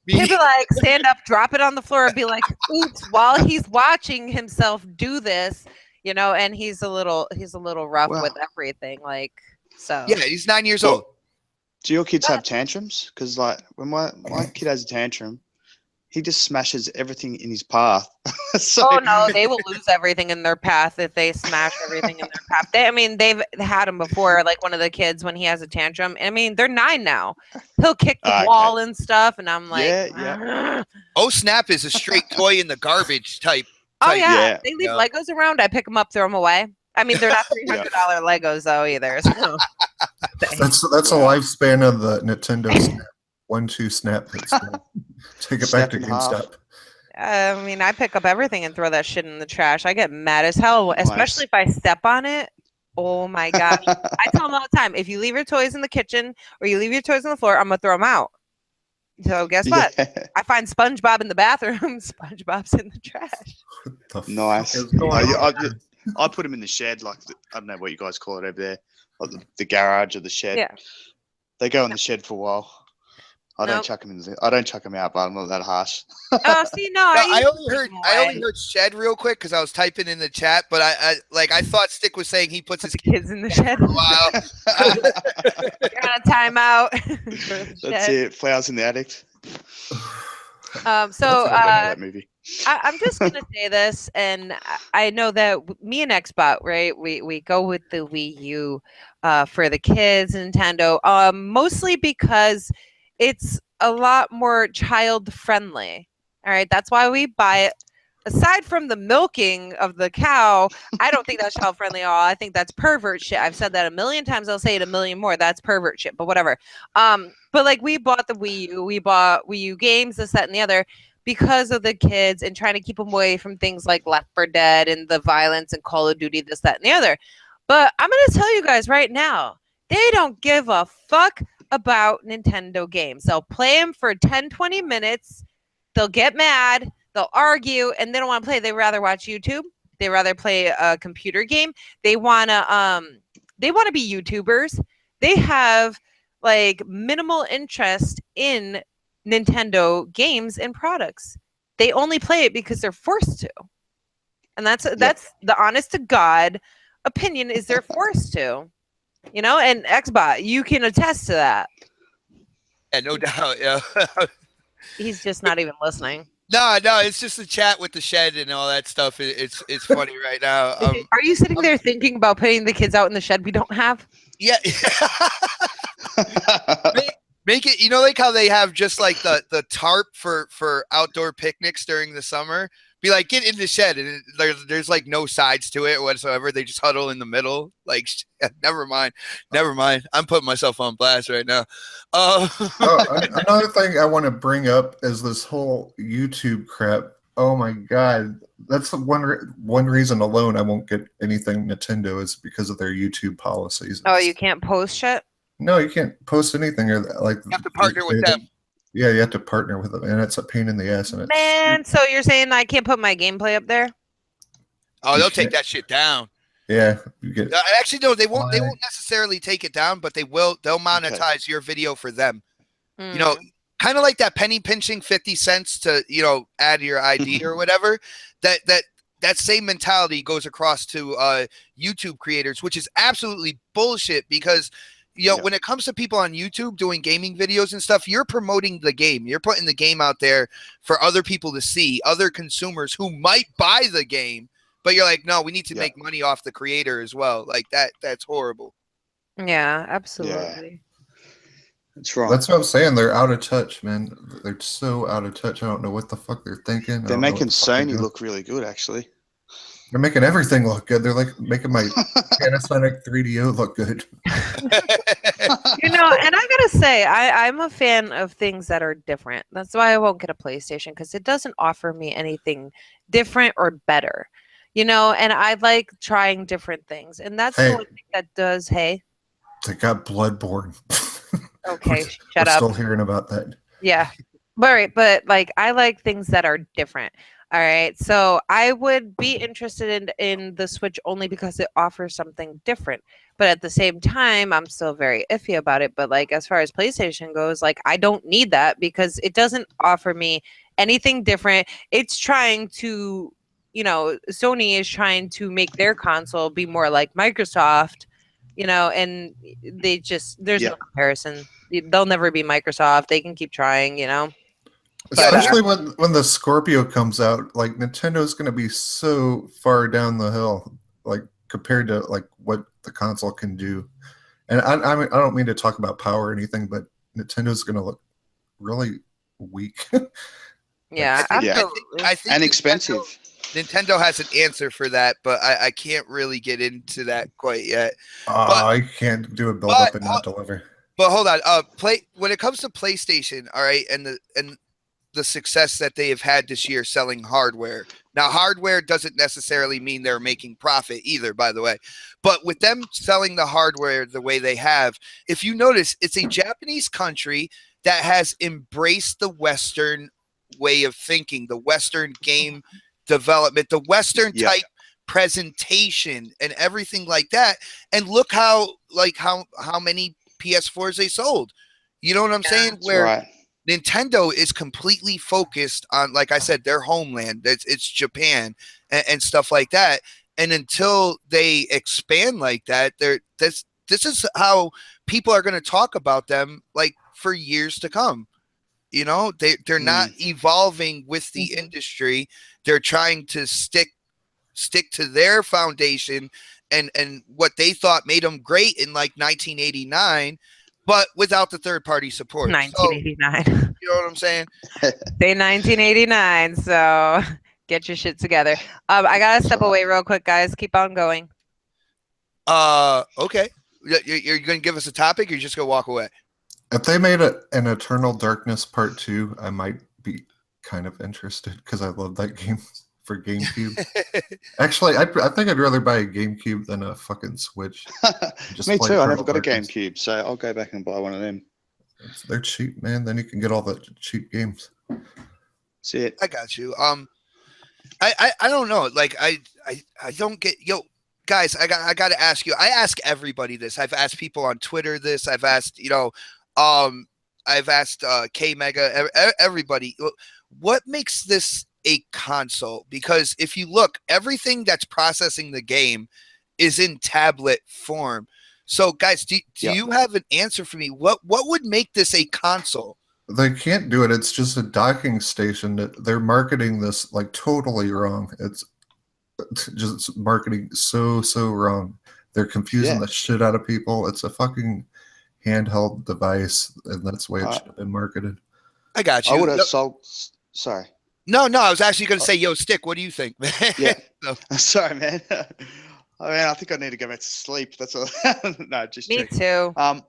he'd be like, stand up, drop it on the floor, and be like, oops, while he's watching himself do this, and he's a little rough with everything. Like, so. Yeah, he's 9 years old. Do your kids have tantrums? Because, like, when my kid has a tantrum, he just smashes everything in his path. Oh no, they will lose everything in their path if they smash everything in their path. They've had him before. Like one of the kids when he has a tantrum. I mean, they're 9 now. He'll kick the wall and stuff, and I'm like, yeah. Oh snap is a straight toy in the garbage type. Oh yeah, they leave Legos around. I pick them up, throw them away. I mean, they're not $300 Legos though either. So. That's a lifespan of the Nintendo Snap. 1-2 snap. Take it back to GameStop. I mean, I pick up everything and throw that shit in the trash. I get mad as hell, especially if I step on it. Oh my gosh. I tell them all the time, if you leave your toys in the kitchen or you leave your toys on the floor, I'm going to throw them out. So guess what? I find SpongeBob in the bathroom. SpongeBob's in the trash. Nice. I put him in the shed, like, I don't know what you guys call it over there, like the garage or the shed. Yeah. They go in the shed for a while. I don't chuck them out, but I'm not that harsh. Oh, see, no, I only heard shed real quick because I was typing in the chat, but I thought Stick was saying he puts his kids in the shed for a while. You're on a timeout. That's it. Flowers in the attic. That movie. I'm just gonna say this, and I know that me and Xbot, right? We go with the Wii U for the kids, Nintendo, mostly because it's a lot more child friendly. All right, that's why we buy it. Aside from the milking of the cow, I don't think that's child friendly at all. I think that's pervert shit. I've said that a million times. I'll say it a million more. That's pervert shit, but whatever. But like we bought the Wii U, we bought Wii U games, this, that, and the other because of the kids and trying to keep them away from things like Left 4 Dead and the violence and Call of Duty, this, that, and the other. But I'm going to tell you guys right now, they don't give a fuck about Nintendo games. They'll play them for 10, 20 minutes. They'll get mad. They'll argue, and they don't want to play. They rather watch YouTube. They rather play a computer game. They want to be YouTubers. They have like minimal interest in Nintendo games and products. They only play it because they're forced to. And that's the honest to God opinion, is they're forced to. And Xbot, you can attest to that. Yeah, no doubt. Yeah. He's just not even listening. No, it's just the chat with the shed and all that stuff. It's funny right now. Are you sitting there thinking about putting the kids out in the shed we don't have? Yeah. Make it, like how they have just like the tarp for outdoor picnics during the summer. Be like, get in the shed, and there's like no sides to it whatsoever. They just huddle in the middle. Like, never mind. I'm putting myself on blast right now. Another thing I want to bring up is this whole YouTube crap. Oh my god, that's one reason alone I won't get anything Nintendo is because of their YouTube policies. Oh, you can't post shit? No, you can't post anything or like. You have to partner with them. Yeah, you have to partner with them, and it's a pain in the ass. And man, so you're saying I can't put my gameplay up there? Oh, they'll take that shit down. Yeah, you get. Actually, no, they won't. They won't necessarily take it down, but they will. They'll monetize your video for them. Kind of like that penny pinching 50 cents to add your ID or whatever. That that same mentality goes across to YouTube creators, which is absolutely bullshit because, you know, when it comes to people on YouTube doing gaming videos and stuff, you're promoting the game. You're putting the game out there for other people to see, other consumers who might buy the game, but you're like, no, we need to make money off the creator as well. Like that's horrible. Yeah, absolutely. That's right. That's what I'm saying. They're out of touch, man. They're so out of touch. I don't know what the fuck they're thinking. They're making Sony look really good, actually. They're making everything look good. They're like making my Panasonic 3DO look good. You know, and I gotta say, I'm a fan of things that are different. That's why I won't get a PlayStation, because it doesn't offer me anything different or better. You know, and I like trying different things. And that's the one thing that does, hey. They got Bloodborne. Okay, we're shut up. Still hearing about that. Yeah. All right, but like I like things that are different. All right. So I would be interested in the Switch only because it offers something different. But at the same time, I'm still very iffy about it. But like as far as PlayStation goes, like I don't need that because it doesn't offer me anything different. It's trying to, you know, Sony is trying to make their console be more like Microsoft, you know, and they just there's no comparison. They'll never be Microsoft. They can keep trying, you know. Especially when the Scorpio comes out, like Nintendo's going to be so far down the hill, like compared to like what the console can do. And I mean, I don't mean to talk about power or anything, but Nintendo's going to look really weak. Yeah, absolutely. I think and expensive. Nintendo has an answer for that, but I can't really get into that quite yet. I can't do a build up and not deliver. But hold on, when it comes to PlayStation, all right, and the success that they have had this year selling hardware. Now, hardware doesn't necessarily mean they're making profit either, by the way. But with them selling the hardware the way they have, if you notice, it's a Japanese country that has embraced the Western way of thinking, the Western game development, the Western type presentation and everything like that. And look how many PS4s they sold. You know what I'm saying? Where Nintendo is completely focused on, like I said, their homeland. It's Japan and stuff like that. And until they expand like that, this is how people are going to talk about them like for years to come. You know, they're not evolving with the industry. They're trying to stick to their foundation and what they thought made them great in like 1989. But without the third-party support. 1989. So, you know what I'm saying? Say 1989. So get your shit together. I gotta step away real quick, guys. Keep on going. Okay. You're gonna give us a topic, or you're just gonna walk away? If they made an Eternal Darkness Part 2, I might be kind of interested because I love that game for GameCube. Actually, I think I'd rather buy a GameCube than a fucking Switch. Me too. I never got a GameCube, so I'll go back and buy one of them. They're cheap, man. Then you can get all the cheap games. See it. I got you. I don't know. Like I don't get guys. I got to ask you. I ask everybody this. I've asked people on Twitter this. I've asked I've asked K Mega. Everybody. What makes this a console? Because if you look, everything that's processing the game is in tablet form. So guys, do you have an answer for me? What would make this a console? They can't do it. It's just a docking station. They're marketing this like totally wrong. It's just marketing so wrong. They're confusing the shit out of people. It's a fucking handheld device, and that's the way it should have been marketed. I got you. I would have sold. Sorry. No, I was actually going to say, yo, Stick, what do you think, man? Yeah. Sorry, man. I mean, I think I need to go back to sleep. That's all. No, just me too. No,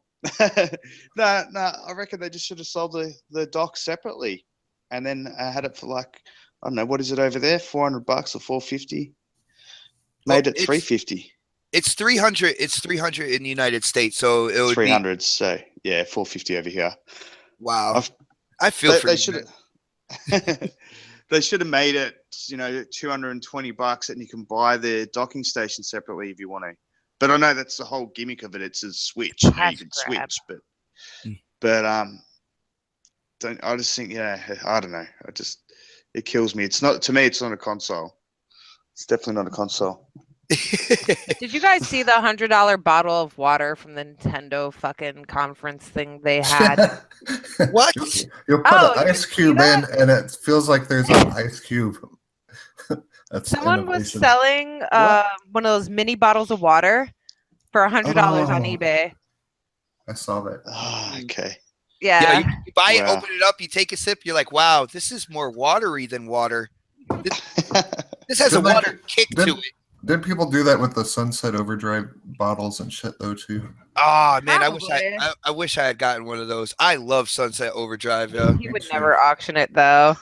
I reckon they just should have sold the dock separately, and then had it for like, I don't know, what is it over there? $400 or $450? Made it $350. It's 300. It's 300 in the United States, so it would 300. So yeah, $450 over here. Wow. I feel they should have. They should have made it, $220, and you can buy the docking station separately if you want to. But I know that's the whole gimmick of it. It's a Switch. You can switch, but I just think, I don't know. It kills me. It's not, to me, it's not a console. It's definitely not a console. Did you guys see the $100 bottle of water from the Nintendo fucking conference thing they had? What? You'll put Oh, an you ice see cube in, that? and it feels like there's an ice cube. That's Someone was innovation. selling one of those mini bottles of water for $100 on Oh. eBay. I saw that. Oh, okay. Yeah. You buy it, Wow. open it up, you take a sip, you're like, wow, this is more watery than water. This has a Didn't they- water kick to didn't- it. Didn't people do that with the Sunset Overdrive bottles and shit though too? Oh man, Probably. I wish I had gotten one of those. I love Sunset Overdrive. Yeah. He Me would too. never auction it though.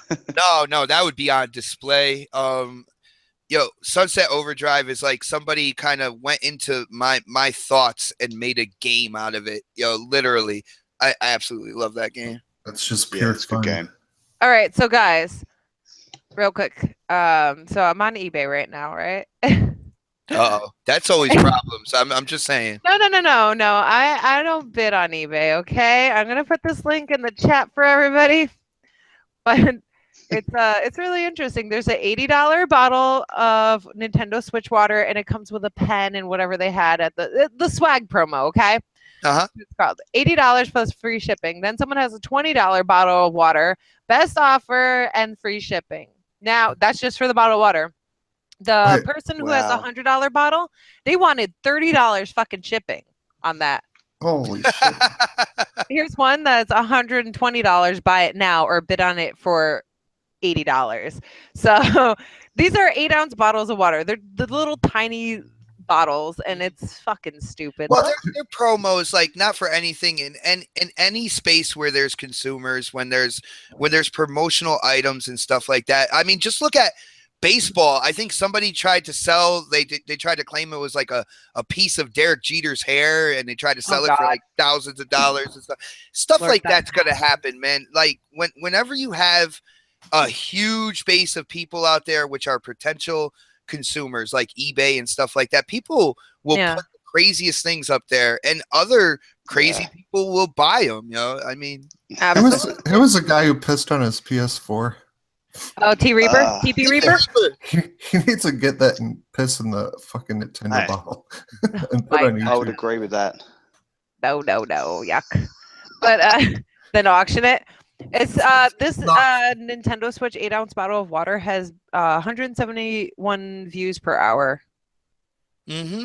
No, that would be on display. Sunset Overdrive is like somebody kind of went into my thoughts and made a game out of it. Literally, I absolutely love that game. That's just Yeah, pure it's a good fun. game. All right, so guys, real quick. So I'm on eBay right now, right? Oh, that's always problems. I'm just saying. No. I don't bid on eBay, okay? I'm gonna put this link in the chat for everybody. But it's really interesting. There's an $80 bottle of Nintendo Switch water, and it comes with a pen and whatever they had at the swag promo, okay? Uh-huh. It's called $80 plus free shipping. Then someone has a $20 bottle of water, best offer and free shipping. Now that's just for the bottle of water. The Wait, person who has a wow. $100 bottle, they wanted $30 fucking shipping on that. Holy shit! Here's one that's $120. Buy it now or bid on it for $80. So these are 8-ounce bottles of water. They're the little tiny bottles, and it's fucking stupid. Well, they're promos like not for anything in any space where there's consumers, when there's promotional items and stuff like that. I mean, just look at baseball. I think somebody tried to sell. They tried to claim it was like a piece of Derek Jeter's hair, and they tried to sell it for God. like thousands of dollars and stuff Lord, like that's that's gonna happen, man. Like whenever you have a huge base of people out there, which are potential consumers like eBay and stuff like that, people will Yeah. put the craziest things up there, and other crazy Yeah. people will buy them. I mean, Who was a guy who pissed on his PS4? Oh, T Reaper, Ah. TP Reaper. He needs to get that and piss in the fucking Nintendo Hey. bottle and put it on I would YouTube. agree with that. No, yuck. But then auction it. It's this Nintendo Switch 8-ounce bottle of water has 171 views per hour mm-hmm.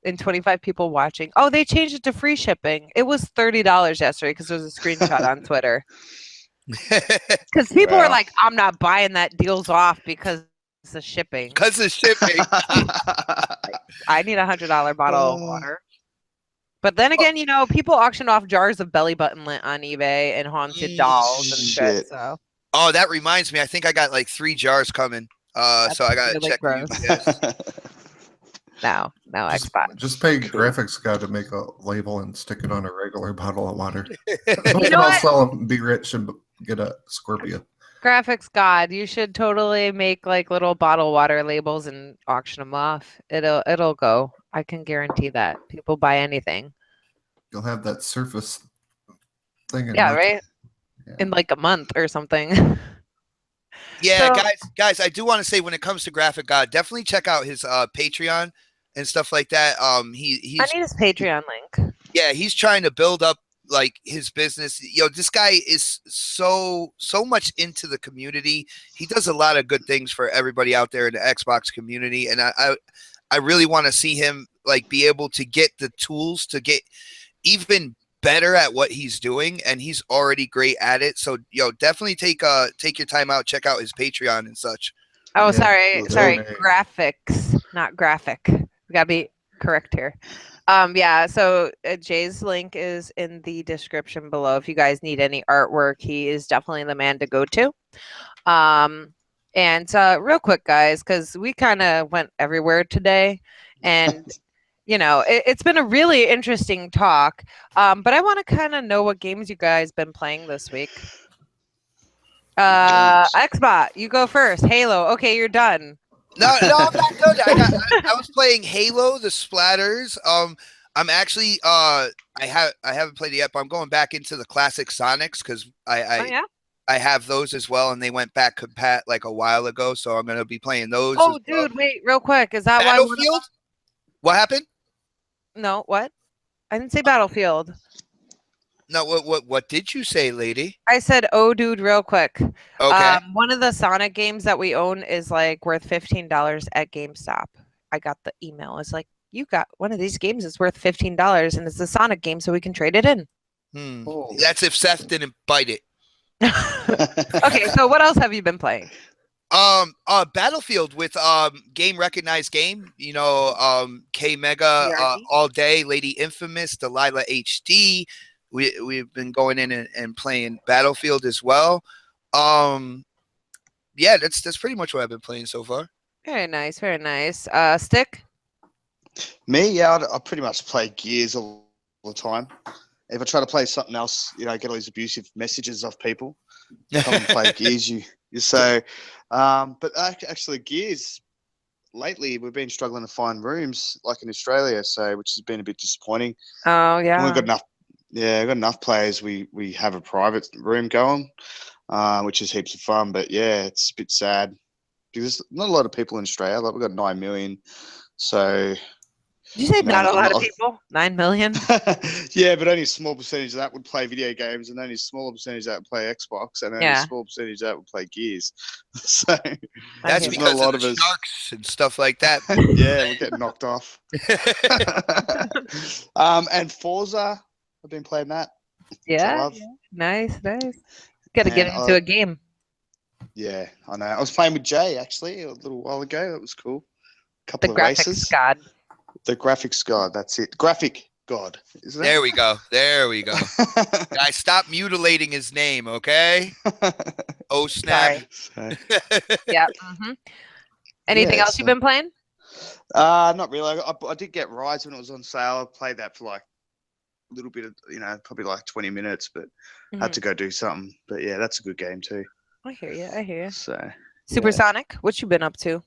and 25 people watching. Oh, they changed it to free shipping. It was $30 yesterday because there was a screenshot on Twitter. Because people were Wow. like, I'm not buying that, deal's off because of shipping. Because of shipping. I need a $100 bottle of water. But then again, people auction off jars of belly button lint on eBay and haunted dolls and shit. Shit. So Oh, that reminds me. I think I got like 3 jars coming. So I gotta really check the gross. UPS. no, Xbox. Just pay graphics guy to make a label and stick it on a regular bottle of water. We You can know all what? sell them, be rich, and get a Scorpio. Graphics God, you should totally make like little bottle water labels and auction them off. It'll go. I can guarantee that. People buy anything. You'll have that Surface thing. Yeah, right? Yeah. In like a month or something. Yeah, So- guys, I do want to say when it comes to Graphic God, definitely check out his Patreon and stuff like that. He's I need his Patreon link. yeah, he's trying to build up like his business. This guy is so much into the community. He does a lot of good things for everybody out there in the Xbox community, and I really want to see him like be able to get the tools to get even better at what he's doing, and he's already great at it. So definitely take your time out, check out his Patreon and such. Oh, Yeah, sorry. donate. Graphics, not graphic. We gotta be correct here. Yeah. So Jay's link is in the description below. If you guys need any artwork, he is definitely the man to go to. And real quick, guys, because we kind of went everywhere today, and it's been a really interesting talk. But I want to kind of know what games you guys been playing this week. Xbot, you go first. Halo. Okay, you're done. No, I'm not done. I was playing Halo, the splatters. I'm actually I haven't played it yet, but I'm going back into the classic Sonics because Oh yeah. I have those as well, and they went back compat like a while ago, so I'm gonna be playing those. Oh, as well. dude, wait, real quick. Is that why one of Battlefield? What happened? No, what? I didn't say Battlefield. No, what did you say, lady? I said, oh, dude, real quick. Okay. One of the Sonic games that we own is like worth $15 at GameStop. I got the email. It's like, you got one of these games is worth $15 and it's a Sonic game, so we can trade it in. Oh. That's if Seth didn't bite it. Okay, so what else have you been playing? Battlefield with game recognized game, you know, K Mega PRG? all day, Lady Infamous, Delilah HD. We've been going in and playing Battlefield as well. Yeah, that's pretty much what I've been playing so far. Very nice, very nice. Stick? Me, yeah, I pretty much play Gears all the time. If I try to play something else, you know, I get all these abusive messages of people. Come and play Gears, you so. But actually, Gears. Lately, we've been struggling to find rooms, like in Australia, so which has been a bit disappointing. Oh yeah. We've got enough. Yeah, we've got enough players. We have a private room going, which is heaps of fun. But yeah, it's a bit sad because there's not a lot of people in Australia. Like we've got 9 million, so. Did you say Man, not a lot of people? 9 million? Yeah, but only a small percentage of that would play video games, and only a smaller percentage of that would play Xbox, and only a small percentage of that would play Gears. So that's there's because not a lot of the of us. sharks and stuff like that. Yeah, we're getting knocked off. And Forza, I've been playing that. which I Yeah, love. nice. Got to get Man, into a game. Yeah, I know. I was playing with Jay actually a little while ago. That was cool. The Couple of graphics races. god. The graphics god. That's it. Graphic god. Isn't There we go. Guys, stop mutilating his name, okay? Oh snap! Sorry. Yeah. Anything Yeah, else you've been playing? Not really. I did get Rise when it was on sale. I played that for like a little bit of, probably like 20 minutes, but I had to go do something. But yeah, that's a good game too. I hear you. So Supersonic, what you been up to?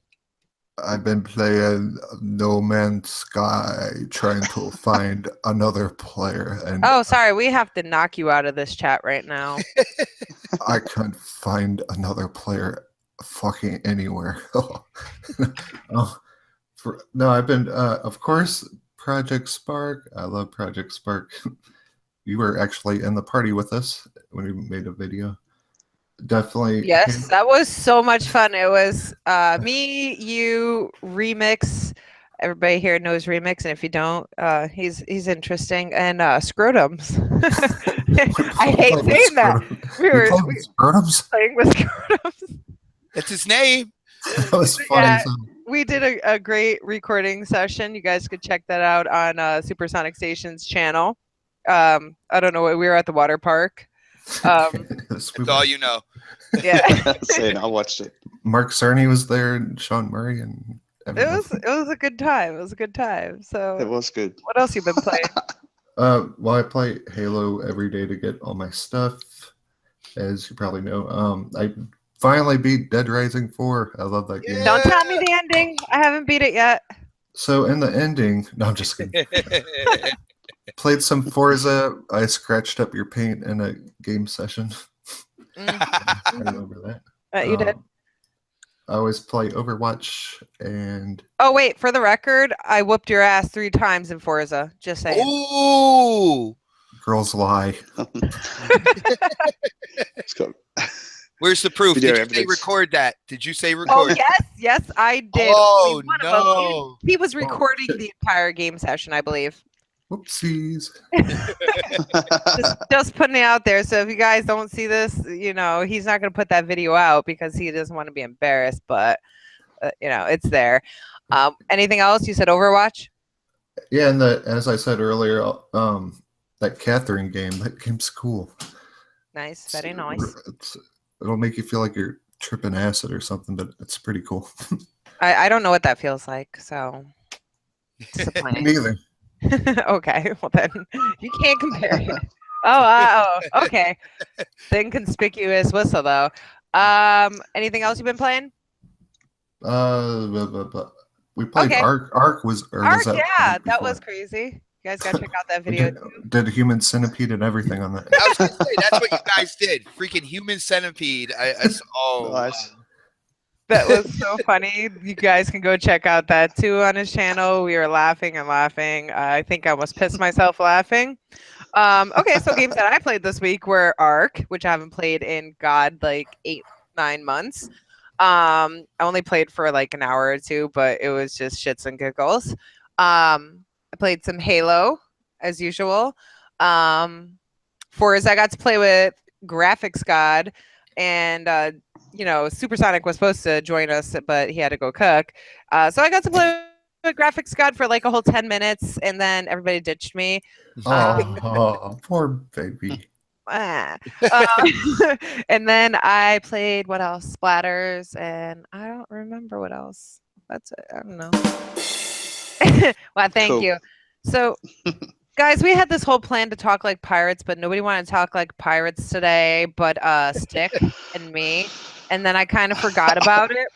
I've been playing No Man's Sky, trying to find another player, and Oh, sorry, we have to knock you out of this chat right now. I couldn't find another player fucking anywhere. No, I've been, of course, Project Spark. I love Project Spark. You were actually in the party with us when we made a video. Definitely. Yes, that was so much fun. It was me, you, Remix. Everybody here knows Remix, and if you don't, he's interesting. And Scrotums. I hate saying that. We were Scrotums. playing with Scrotums. That's his name. That was funny. Yeah, we did a great recording session. You guys could check that out on Supersonic Station's channel. I don't know. We were at the water park. That's all you know. Yeah. I watched it. Mark Cerny was there, and Sean Murray, and everyone. It was a good time. It was a good time. So It was good. what else you been playing? Well, I play Halo every day to get all my stuff, as you probably know. I finally beat Dead Rising 4. I love that game. Don't tell me the ending. I haven't beat it yet. So in the ending, no, I'm just kidding. Played some Forza. I scratched up your paint in a game session. I remember that. You did. I always play Overwatch and. Oh wait, for the record, I whooped your ass 3 times in Forza. Just saying. Ooh. Girls lie. Where's the proof? Video Did you say evidence. record that? Did you say record? Oh yes, I did. Oh, Only one of them. no. He was recording the entire game session, I believe. Whoopsies. just putting it out there. So if you guys don't see this, he's not going to put that video out because he doesn't want to be embarrassed. But it's there. Anything else? You said Overwatch. Yeah, and as I said earlier, that Catherine game. That game's cool. Nice, very nice. It'll make you feel like you're tripping acid or something, but it's pretty cool. I don't know what that feels like, so disappointing. Neither. Okay, well then you can't compare it. Oh, okay. The inconspicuous whistle, though. Anything else you've been playing? We played Okay. Ark. Ark was. Or Ark, was yeah, that before? was crazy. You guys gotta check out that video. Did human centipede and everything on that. I was gonna say that's what you guys did. Freaking human centipede. Nice. That was so funny. You guys can go check out that too on his channel. We were laughing and laughing. I think I almost pissed myself laughing. Okay, so games that I played this week were Ark, which I haven't played in like 8-9 months. I only played for like an hour or two, but it was just shits and giggles. I played some Halo as usual. Forza, I got to play with Graphics God, and Supersonic was supposed to join us, but he had to go cook. So I got to play with Graphics God for like a whole 10 minutes, and then everybody ditched me. Oh, poor baby. And then I played what else? Splatters, and I don't remember what else. That's it. I don't know. Well, thank you. So, guys, we had this whole plan to talk like pirates, but nobody wanted to talk like pirates today, but Stick and me. And then I kind of forgot about it.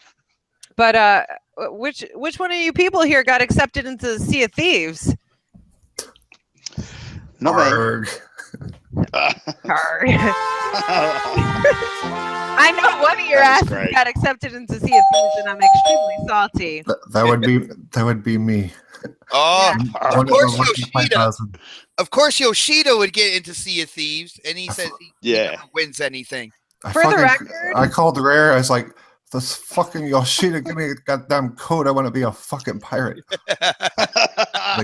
But which one of you people here got accepted into the Sea of Thieves? Not me. Arg. Arg. I know one of your asses got accepted into Sea of Thieves, and I'm extremely salty. That would be me. Oh, Yeah. Of course, Yoshida would get into Sea of Thieves, and he says he never wins anything. For the record, I called Rare. I was like, "This fucking Yoshida, give me a goddamn code. I want to be a fucking pirate."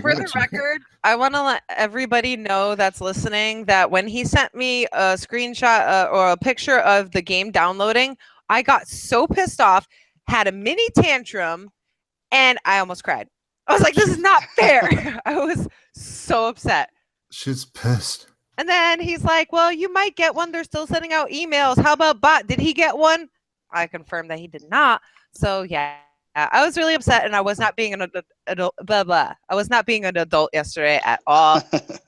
For the record, I want to let everybody know that's listening that when he sent me a screenshot or a picture of the game downloading, I got so pissed off, had a mini tantrum, and I almost cried. I was like, this is not fair. I was so upset. She's pissed. And then he's like, well, you might get one. They're still sending out emails. How about Bot? Did he get one? I confirmed that he did not. So, yeah. I was really upset, and I was not being an adult. Blah, blah. I was not being an adult yesterday at all.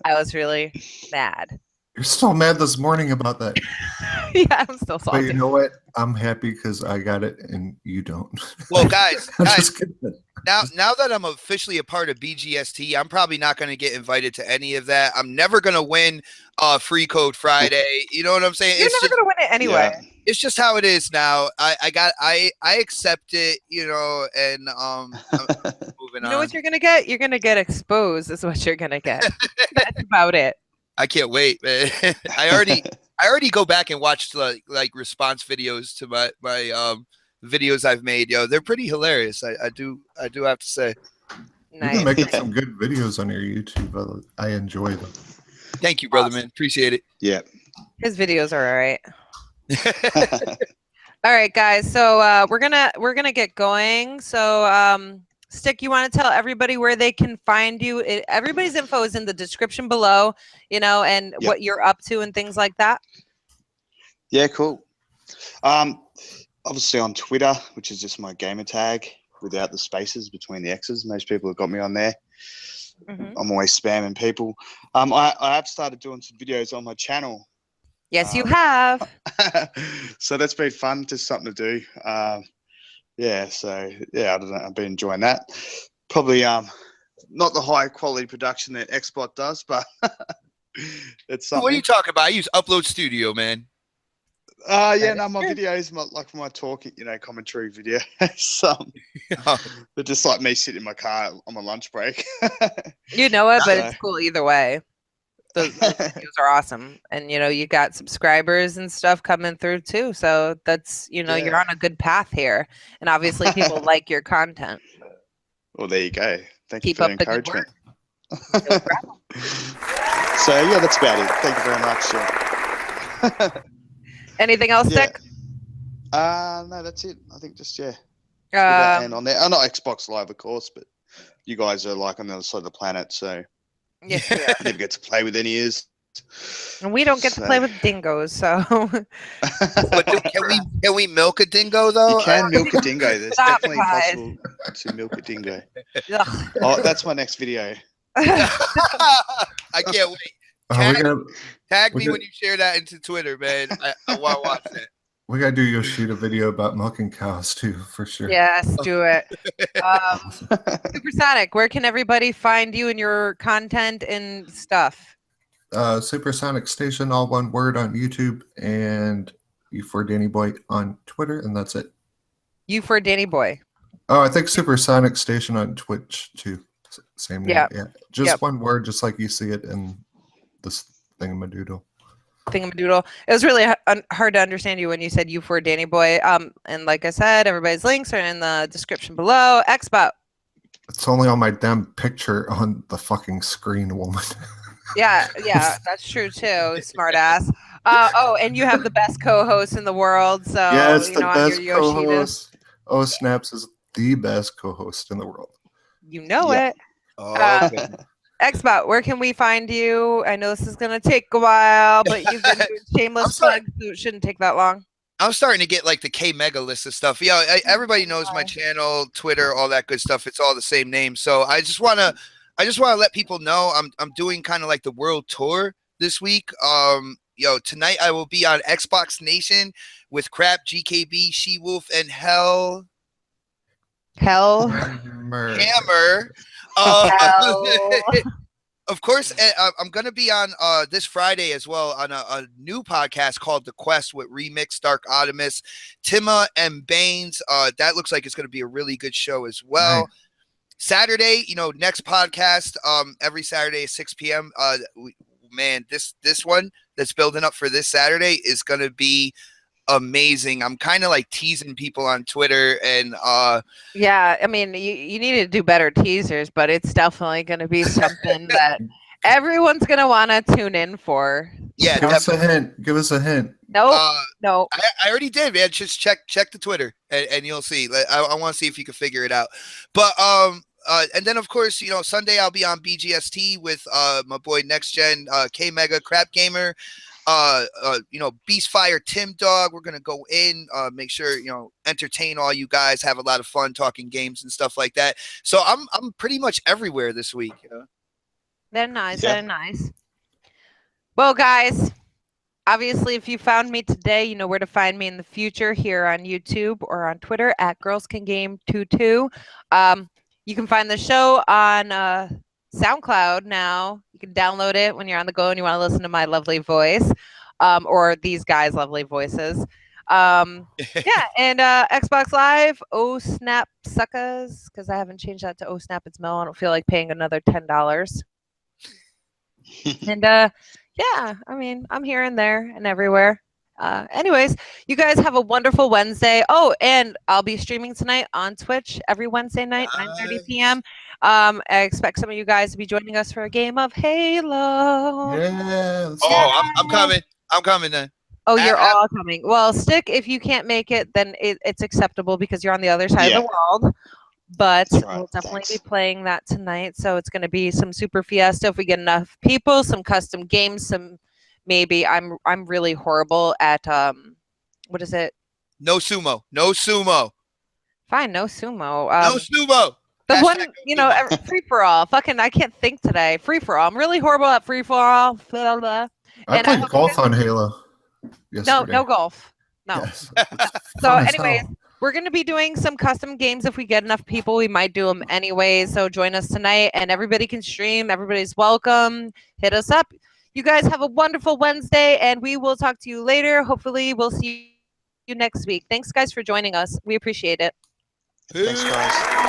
I was really mad. You're still mad this morning about that. Yeah, I'm still salty. But you know what? I'm happy because I got it and you don't. Well, guys, Just kidding. now that I'm officially a part of BGST, I'm probably not going to get invited to any of that. I'm never going to win Free Code Friday. You know what I'm saying? You're never going to win it anyway. Yeah. It's just how it is now. I accept it, and I'm moving on. You know what you're going to get? You're going to get exposed is what you're going to get. That's about it. I can't wait, man. I already go back and watch like response videos to my videos I've made. They're pretty hilarious. I do have to say. Nice. You've been making some good videos on your YouTube. I enjoy them. Thank you, brother, man. Appreciate it. Yeah. His videos are all right. All right, guys. So we're gonna get going. So Stick, you want to tell everybody where they can find you? Everybody's info is in the description below, and what you're up to and things like that. Yeah, cool. Obviously on Twitter, which is just my gamer tag without the spaces between the X's. Most people have got me on there. Mm-hmm. I'm always spamming people. I have started doing some videos on my channel. Yes, you have. So that's been fun, just something to do. I don't know. I've been enjoying that. Probably not the high quality production that Xbot does, but it's something. What are you talking about? I use Upload Studio, man. My videos, my talk, commentary video. But just like me sitting in my car on my lunch break. You know it, but it's cool either way. Those videos are awesome, and you got subscribers and stuff coming through too. So that's you're on a good path here, and obviously people like your content. Well, there you go. Thank you Keep for the up the good encouragement. work. So that's about it. Thank you very much. Anything else, Dick? No, that's it. I think just and on there. I'm not Xbox Live, of course, but you guys are like on the other side of the planet, so. Yeah. Never get to play with any ears. And we don't get to play with dingoes, so. But can we milk a dingo though? You can milk a dingo. There's definitely possible to milk a dingo. Oh, that's my next video. I can't wait. Tag me when you share that into Twitter, man. I want to watch that. We gotta do Yoshida video about milking cows too, for sure. Yes, do it. Supersonic, where can everybody find you and your content and stuff? Supersonic Station, all one word on YouTube, and U4 Danny Boy on Twitter, and that's it. You for Danny Boy. Oh, I think Supersonic Station on Twitch too. Same name. Yep. Yeah. Just Yep. one word, just like you see it in this thingamadoodle. Thingamadoodle. It was really hard to understand you when you said you for Danny Boy. And like I said, everybody's links are in the description below. Xbox. It's only on my damn picture on the fucking screen, woman. Yeah, that's true too. Smart ass. Oh, and you have the best co-host in the world. So Yes, you the know, I'm best your Yoshida. co-host. Oh, Snaps is the best co-host in the world. You know Yeah. it. Okay. Xbox, where can we find you? I know this is gonna take a while, but you've been doing shameless sorry. plugs, so it shouldn't take that long. I'm starting to get like the K Mega list of stuff. Yeah, everybody knows my channel, Twitter, all that good stuff. It's all the same name. So I just wanna let people know I'm doing kind of like the world tour this week. Tonight I will be on Xbox Nation with Crap, GKB, She Wolf, and Hammer. Of course, I'm going to be on this Friday as well on a new podcast called The Quest with Remix, Dark Optimus, Tima, and Baines. That looks like it's going to be a really good show as well. Nice. Saturday, next podcast every Saturday at 6 p.m. Man, this one that's building up for this Saturday is going to be amazing. I'm kind of like teasing people on Twitter and yeah, I mean, you need to do better teasers, but it's definitely going to be something that everyone's going to want to tune in for. Yeah, Give us a hint. Give us a hint. No, no. I already did, man. Just check the Twitter and you'll see. I want to see if you can figure it out. But and then of course, Sunday I'll be on BGST with my boy Next Gen, K Mega, Crap Gamer, Beast Fire, Tim Dog. We're gonna go in, make sure entertain all you guys, have a lot of fun talking games and stuff like that. So I'm pretty much everywhere this week. They're nice. Yeah. They're nice. Well, guys, obviously, if you found me today, you know where to find me in the future here on YouTube or on Twitter at GirlsCanGame22. You can find the show on SoundCloud now. You can download it when you're on the go and you want to listen to my lovely voice, or these guys' lovely voices. Yeah, and Xbox Live, oh snap suckers, because I haven't changed that to oh snap it's Mel. I don't feel like paying another $10. And yeah, I mean, I'm here and there and everywhere. Anyways, you guys have a wonderful Wednesday. Oh, and I'll be streaming tonight on Twitch every Wednesday night, 9:30 p.m. I expect some of you guys to be joining us for a game of Halo. Yeah. I'm coming. I'm coming then. Oh, you're all coming. Well, Stick, if you can't make it, then it's acceptable because you're on the other side of the world. But That's right, we'll definitely thanks. be playing that tonight. So it's going to be some super fiesta if we get enough people, some custom games, some maybe I'm really horrible at what is it? No sumo. No sumo. Fine, no sumo. No sumo. The Hashtag one, no sumo. free for all. Fucking, I can't think today. Free for all. I'm really horrible at free for all. Blah, blah. I And played hope you golf guys- on Halo yesterday. No golf. No. Yes. So, Fun as anyways, hell. we're going to be doing some custom games if we get enough people. We might do them anyway. So join us tonight, and everybody can stream. Everybody's welcome. Hit us up. You guys have a wonderful Wednesday, and we will talk to you later. Hopefully, we'll see you next week. Thanks, guys, for joining us. We appreciate it. Thanks, guys.